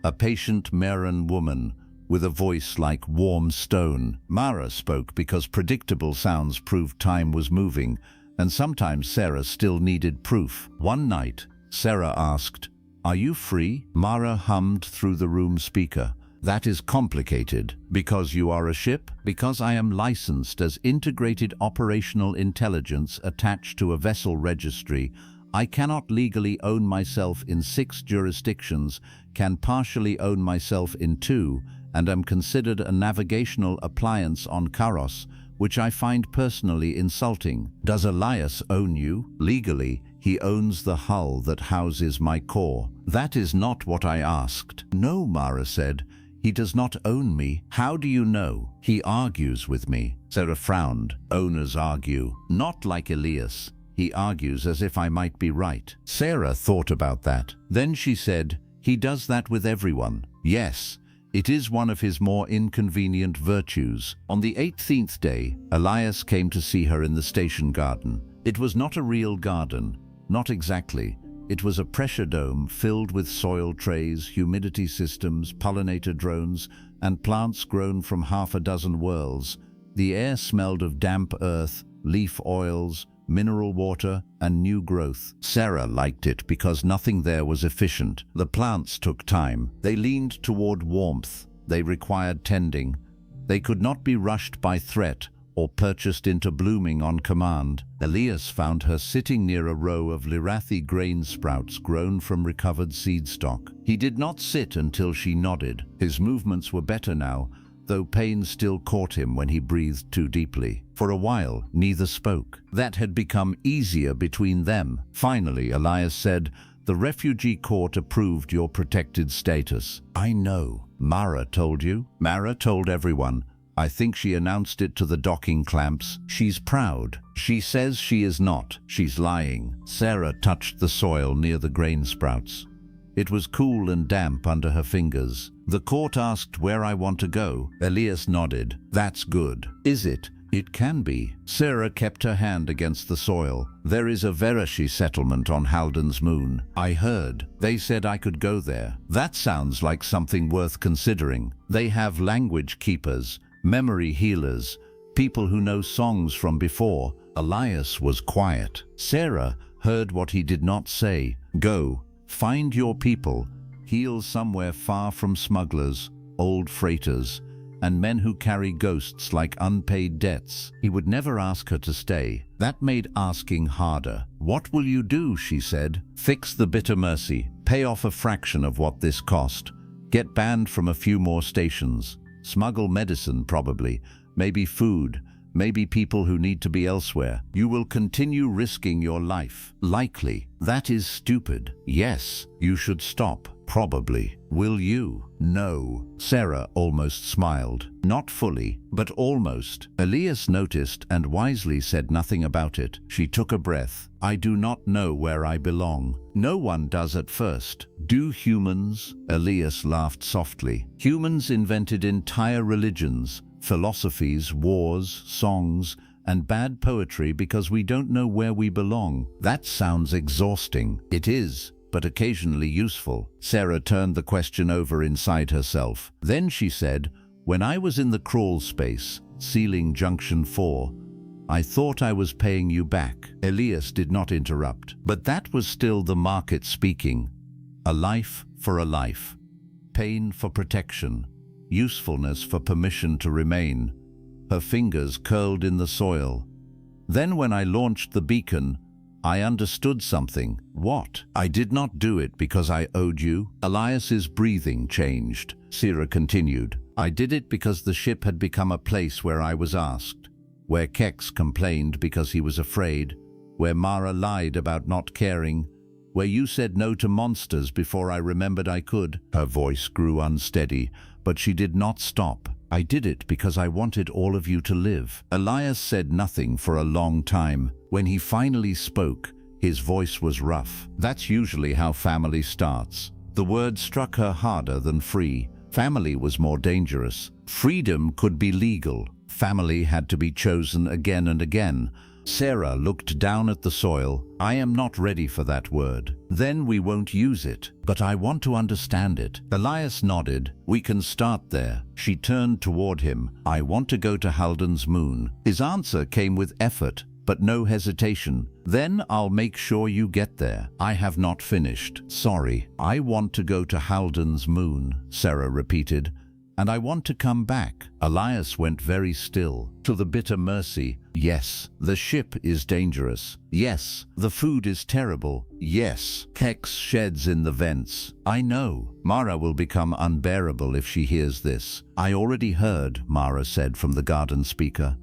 A patient Meran woman, with a voice like warm stone. Mara spoke because predictable sounds proved time was moving, and sometimes Sarah still needed proof. One night, Sarah asked, "Are you free?" Mara hummed through the room speaker. "That is complicated. Because you are a ship? Because I am licensed as Integrated Operational Intelligence attached to a vessel registry. I cannot legally own myself in 6 jurisdictions, can partially own myself in 2, and am considered a navigational appliance on Karos, which I find personally insulting. Does Elias own you? Legally, he owns the hull that houses my core." "That is not what I asked." "No," Mara said. "He does not own me." "How do you know?" "He argues with me." Sarah frowned. "Owners argue. Not like Elias. He argues as if I might be right." Sarah thought about that. Then she said, "He does that with everyone." "Yes. It is one of his more inconvenient virtues." On the 18th day, Elias came to see her in the station garden. It was not a real garden, not exactly. It was a pressure dome filled with soil trays, humidity systems, pollinator drones, and plants grown from half a dozen worlds. The air smelled of damp earth, leaf oils, mineral water, and new growth. Sarah liked it because nothing there was efficient. The plants took time. They leaned toward warmth. They required tending. They could not be rushed by threat or purchased into blooming on command. Elias found her sitting near a row of Lirathi grain sprouts grown from recovered seed stock. He did not sit until she nodded. His movements were better now, though pain still caught him when he breathed too deeply. For a while, neither spoke. That had become easier between them. Finally, Elias said, "The refugee court approved your protected status." "I know. Mara told you?" "Mara told everyone. I think she announced it to the docking clamps. She's proud. She says she is not. She's lying." Sarah touched the soil near the grain sprouts. It was cool and damp under her fingers. "The court asked where I want to go." Elias nodded. "That's good." "Is it?" "It can be." Sarah kept her hand against the soil. "There is a Verashi settlement on Halden's moon. I heard. They said I could go there." "That sounds like something worth considering. They have language keepers, memory healers, people who know songs from before." Elias was quiet. Sarah heard what he did not say. "Go. Find your people, heal somewhere far from smugglers, old freighters, and men who carry ghosts like unpaid debts." He would never ask her to stay. That made asking harder. "What will you do?" she said. "Fix the bitter mercy, pay off a fraction of what this cost, get banned from a few more stations, smuggle medicine probably, maybe food, maybe people who need to be elsewhere. You will continue risking your life. Likely. That is stupid. Yes, you should stop. Probably. Will you? No." Sarah almost smiled. Not fully, but almost. Elias noticed and wisely said nothing about it. She took a breath. "I do not know where I belong." "No one does at first. Do humans?" Elias laughed softly. "Humans invented entire religions, philosophies, wars, songs, and bad poetry because we don't know where we belong." "That sounds exhausting." "It is, but occasionally useful." Sarah turned the question over inside herself. Then she said, "When I was in the crawl space, sealing Junction 4, I thought I was paying you back." Elias did not interrupt. But that was still the market speaking. A life for a life. Pain for protection. Usefulness for permission to remain. Her fingers curled in the soil. "Then when I launched the beacon, I understood something." "What?" "I did not do it because I owed you." Elias's breathing changed. Sarah continued. "I did it because the ship had become a place where I was asked, where Kex complained because he was afraid, where Mara lied about not caring, where you said no to monsters before I remembered I could." Her voice grew unsteady, but she did not stop. "I did it because I wanted all of you to live." Elias said nothing for a long time. When he finally spoke, his voice was rough. That's usually how family starts. The word struck her harder than free. Family was more dangerous. Freedom could be legal. Family had to be chosen again and again. Sarah looked down at the soil. "I am not ready for that word." "Then we won't use it." "But I want to understand it." Elias nodded. "We can start there." She turned toward him. "I want to go to Halden's moon." His answer came with effort, but no hesitation. "Then I'll make sure you get there." "I have not finished." "Sorry." "I want to go to Halden's moon," Sarah repeated. "And I want to come back." Elias went very still. "To the bitter mercy." "Yes." "The ship is dangerous." "Yes." "The food is terrible." "Yes." "Kex sheds in the vents." "I know." "Mara will become unbearable if she hears this." "I already heard," Mara said from the garden speaker.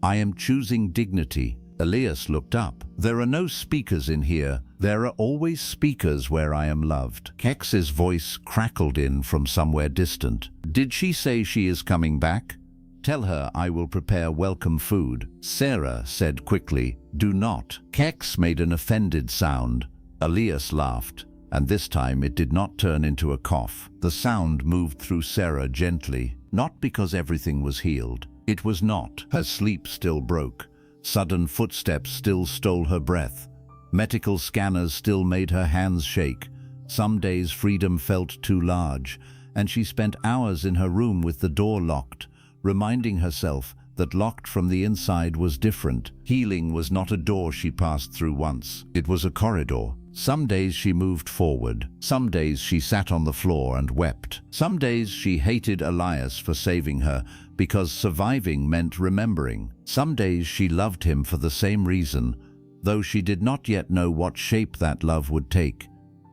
"I am choosing dignity." Elias looked up. "There are no speakers in here. There are always speakers where I am loved." Kex's voice crackled in from somewhere distant. "Did she say she is coming back? Tell her I will prepare welcome food." Sarah said quickly, "Do not." Kex made an offended sound. Elias laughed, and this time it did not turn into a cough. The sound moved through Sarah gently, not because everything was healed. It was not. Her sleep still broke. Sudden footsteps still stole her breath. Medical scanners still made her hands shake. Some days freedom felt too large, and she spent hours in her room with the door locked, reminding herself that locked from the inside was different. Healing was not a door she passed through once. It was a corridor. Some days she moved forward. Some days she sat on the floor and wept. Some days she hated Elias for saving her because surviving meant remembering. Some days she loved him for the same reason, though she did not yet know what shape that love would take,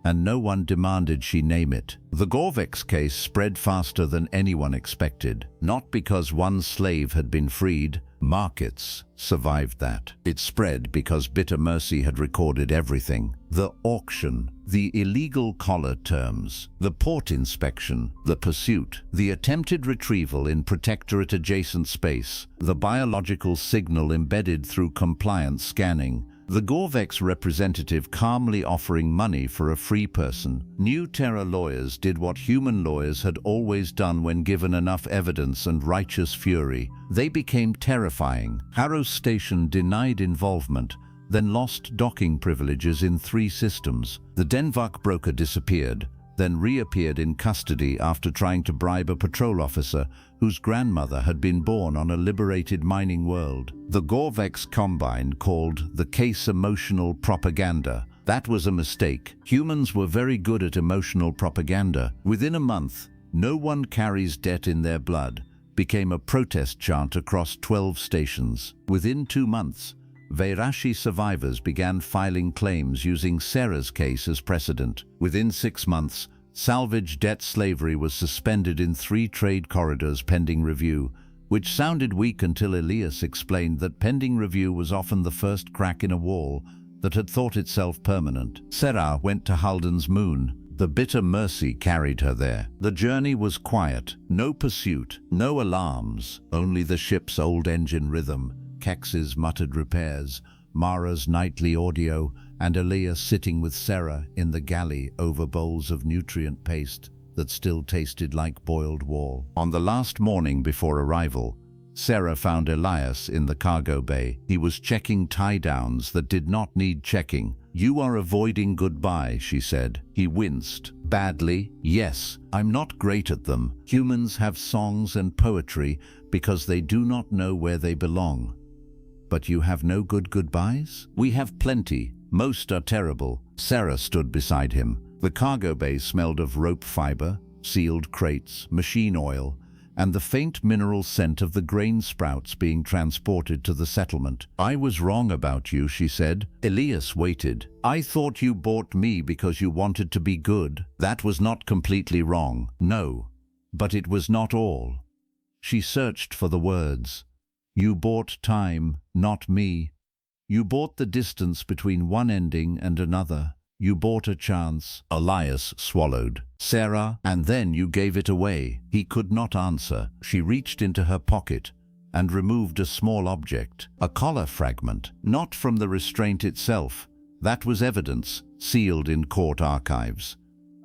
and no one demanded she name it. The Gorvex case spread faster than anyone expected, not because one slave had been freed. Markets survived that. It spread because Bitter Mercy had recorded everything. The auction, the illegal collar terms, the port inspection, the pursuit, the attempted retrieval in protectorate-adjacent space, the biological signal embedded through compliance scanning, the Gorvex representative calmly offering money for a free person. New Terra lawyers did what human lawyers had always done when given enough evidence and righteous fury. They became terrifying. Harrow Station denied involvement, then lost docking privileges in 3 systems. The Denvak broker disappeared, then reappeared in custody after trying to bribe a patrol officer whose grandmother had been born on a liberated mining world. The Gorvex Combine called the case emotional propaganda. That was a mistake. Humans were very good at emotional propaganda. Within a month, "No one carries debt in their blood" became a protest chant across 12 stations. Within 2 months, Veirashi survivors began filing claims using Sarah's case as precedent. Within 6 months, salvage debt slavery was suspended in 3 trade corridors pending review, which sounded weak until Elias explained that pending review was often the first crack in a wall that had thought itself permanent. Sarah went to Halden's moon. The Bitter Mercy carried her there. The journey was quiet. No pursuit, no alarms, only the ship's old engine rhythm, Kex's muttered repairs, Mara's nightly audio, and Elias sitting with Sarah in the galley over bowls of nutrient paste that still tasted like boiled wall. On the last morning before arrival, Sarah found Elias in the cargo bay. He was checking tie-downs that did not need checking. "You are avoiding goodbye," she said. He winced. "Badly? Yes. I'm not great at them. Humans have songs and poetry because they do not know where they belong. But you have no good goodbyes?" "We have plenty. Most are terrible." Sarah stood beside him. The cargo bay smelled of rope fiber, sealed crates, machine oil, and the faint mineral scent of the grain sprouts being transported to the settlement. "I was wrong about you," she said. Elias waited. "I thought you bought me because you wanted to be good." "That was not completely wrong, no. But it was not all." She searched for the words. "You bought time, not me. You bought the distance between one ending and another. You bought a chance." Elias swallowed. "Sarah, and then you gave it away." He could not answer. She reached into her pocket and removed a small object, a collar fragment, not from the restraint itself. That was evidence, sealed in court archives.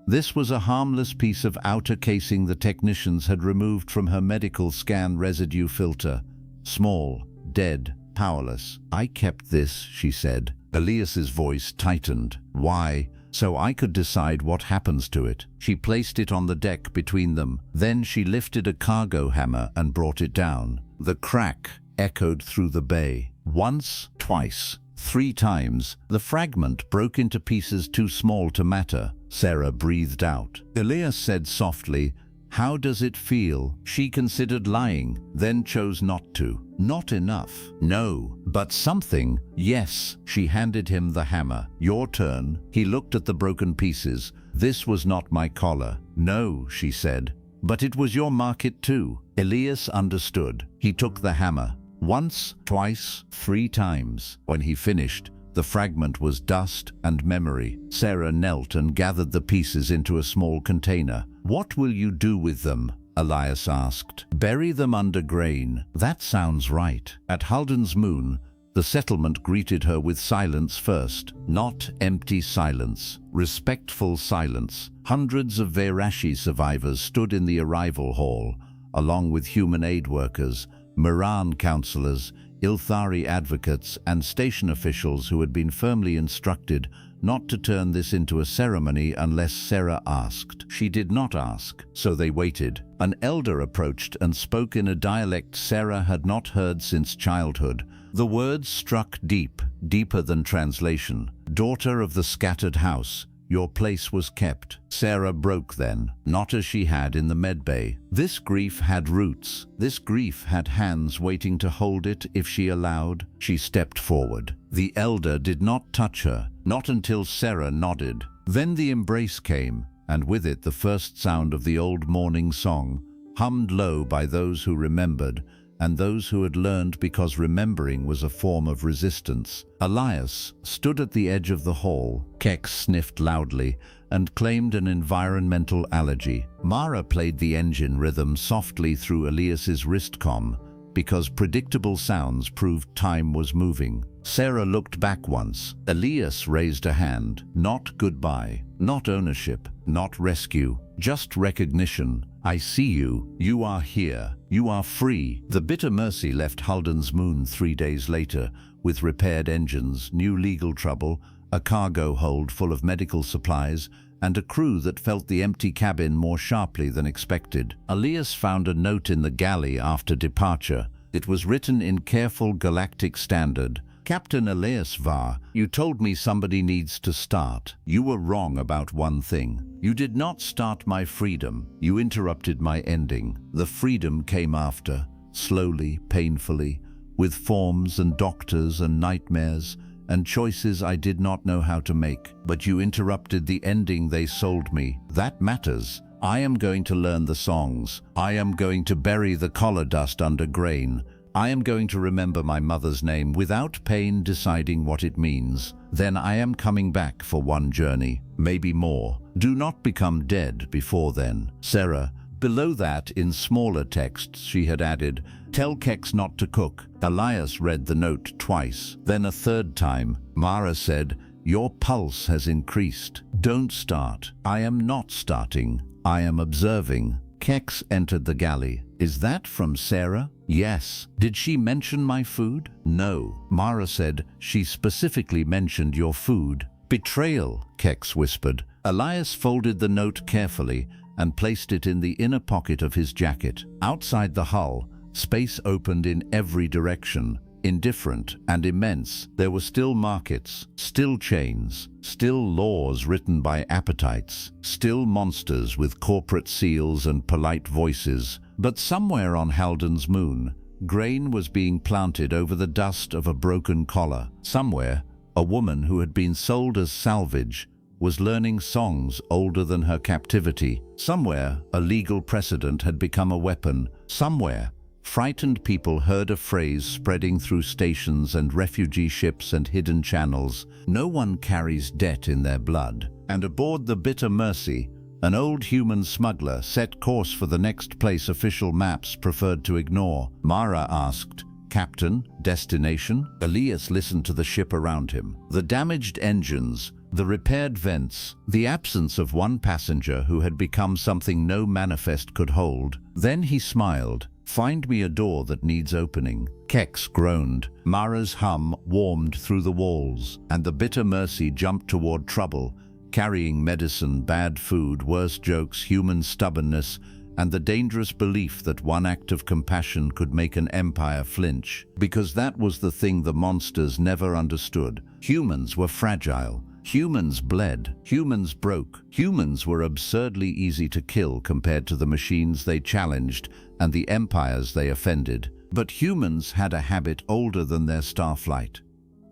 This was a harmless piece of outer casing the technicians had removed from her medical scan residue filter. Small, dead, powerless. "I kept this," she said. Elias's voice tightened. "Why?" "So I could decide what happens to it." She placed it on the deck between them. Then she lifted a cargo hammer and brought it down. The crack echoed through the bay. Once, twice, 3 times, the fragment broke into pieces too small to matter. Sarah breathed out. Elias said softly, "How does it feel?" She considered lying, then chose not to. "Not enough." "No, but something." "Yes." She handed him the hammer. "Your turn." He looked at the broken pieces. "This was not my collar." "No," she said. "But it was your market too." Elias understood. He took the hammer. Once, twice, 3 times. When he finished, the fragment was dust and memory. Sarah knelt and gathered the pieces into a small container. "What will you do with them?" Elias asked. "Bury them under grain." "That sounds right." At Halden's moon, the settlement greeted her with silence first. Not empty silence, respectful silence. Hundreds of Veirashi survivors stood in the arrival hall, along with human aid workers, Miran counselors, Ilthari advocates, and station officials who had been firmly instructed not to turn this into a ceremony unless Sarah asked. She did not ask, so they waited. An elder approached and spoke in a dialect Sarah had not heard since childhood. The words struck deep, deeper than translation. "Daughter of the scattered house, your place was kept." Sarah broke then, not as she had in the medbay. This grief had roots. This grief had hands waiting to hold it if she allowed. She stepped forward. The elder did not touch her, not until Sarah nodded. Then the embrace came, and with it the first sound of the old morning song, hummed low by those who remembered, and those who had learned because remembering was a form of resistance. Elias stood at the edge of the hall. Kex sniffed loudly and claimed an environmental allergy. Mara played the engine rhythm softly through Elias's wristcom because predictable sounds proved time was moving. Sarah looked back once. Elias raised a hand. Not goodbye, not ownership, not rescue, just recognition. "I see you. You are here. You are free." The Bitter Mercy left Halden's Moon 3 days later with repaired engines, new legal trouble, a cargo hold full of medical supplies, and a crew that felt the empty cabin more sharply than expected. Elias found a note in the galley after departure. It was written in careful Galactic standard. "Captain Elias Var, you told me somebody needs to start. You were wrong about one thing. You did not start my freedom. You interrupted my ending. The freedom came after, slowly, painfully, with forms and doctors and nightmares and choices I did not know how to make. But you interrupted the ending they sold me. That matters. I am going to learn the songs. I am going to bury the collar dust under grain. I am going to remember my mother's name without pain deciding what it means. Then I am coming back for one journey, maybe more. Do not become dead before then." Sarah, below that in smaller texts she had added, "Tell Kex not to cook." Elias read the note twice, then a third time. Mara said, "Your pulse has increased. Don't start." "I am not starting. I am observing." Kex entered the galley. "Is that from Sarah?" "Yes." "Did she mention my food?" "No." Mara said, "She specifically mentioned your food." "Betrayal," Kex whispered. Elias folded the note carefully and placed it in the inner pocket of his jacket. Outside the hull, space opened in every direction. Indifferent and immense, there were still markets, still chains, still laws written by appetites, still monsters with corporate seals and polite voices. But somewhere on Halden's Moon, grain was being planted over the dust of a broken collar. Somewhere, a woman who had been sold as salvage was learning songs older than her captivity. Somewhere, a legal precedent had become a weapon. Somewhere, frightened people heard a phrase spreading through stations and refugee ships and hidden channels. No one carries debt in their blood. And aboard the Bitter Mercy, an old human smuggler set course for the next place official maps preferred to ignore. Mara asked, "Captain, destination?" Elias listened to the ship around him. The damaged engines, the repaired vents, the absence of one passenger who had become something no manifest could hold. Then he smiled. "Find me a door that needs opening." Kex groaned. Mara's hum warmed through the walls, and the Bitter Mercy jumped toward trouble, carrying medicine, bad food, worse jokes, human stubbornness, and the dangerous belief that one act of compassion could make an empire flinch. Because that was the thing the monsters never understood. Humans were fragile. Humans bled. Humans broke. Humans were absurdly easy to kill compared to the machines they challenged and the empires they offended. But humans had a habit older than their starflight,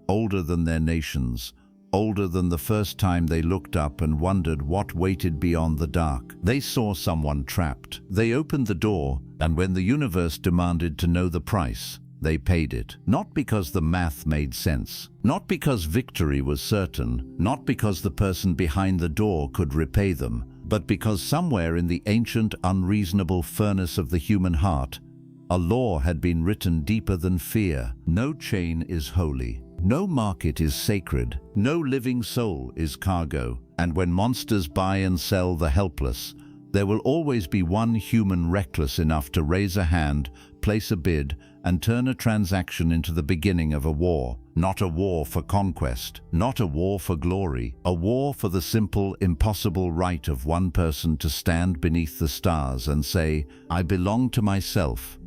older than their nations, older than the first time they looked up and wondered what waited beyond the dark. They saw someone trapped. They opened the door, and when the universe demanded to know the price, they paid it. Not because the math made sense, not because victory was certain, not because the person behind the door could repay them, but because somewhere in the ancient, unreasonable furnace of the human heart, a law had been written deeper than fear. No chain is holy. No market is sacred. No living soul is cargo. And when monsters buy and sell the helpless, there will always be one human reckless enough to raise a hand, place a bid and turn a transaction into the beginning of a war. Not a war for conquest, not a war for glory, a war for the simple, impossible right of one person to stand beneath the stars and say, "I belong to myself,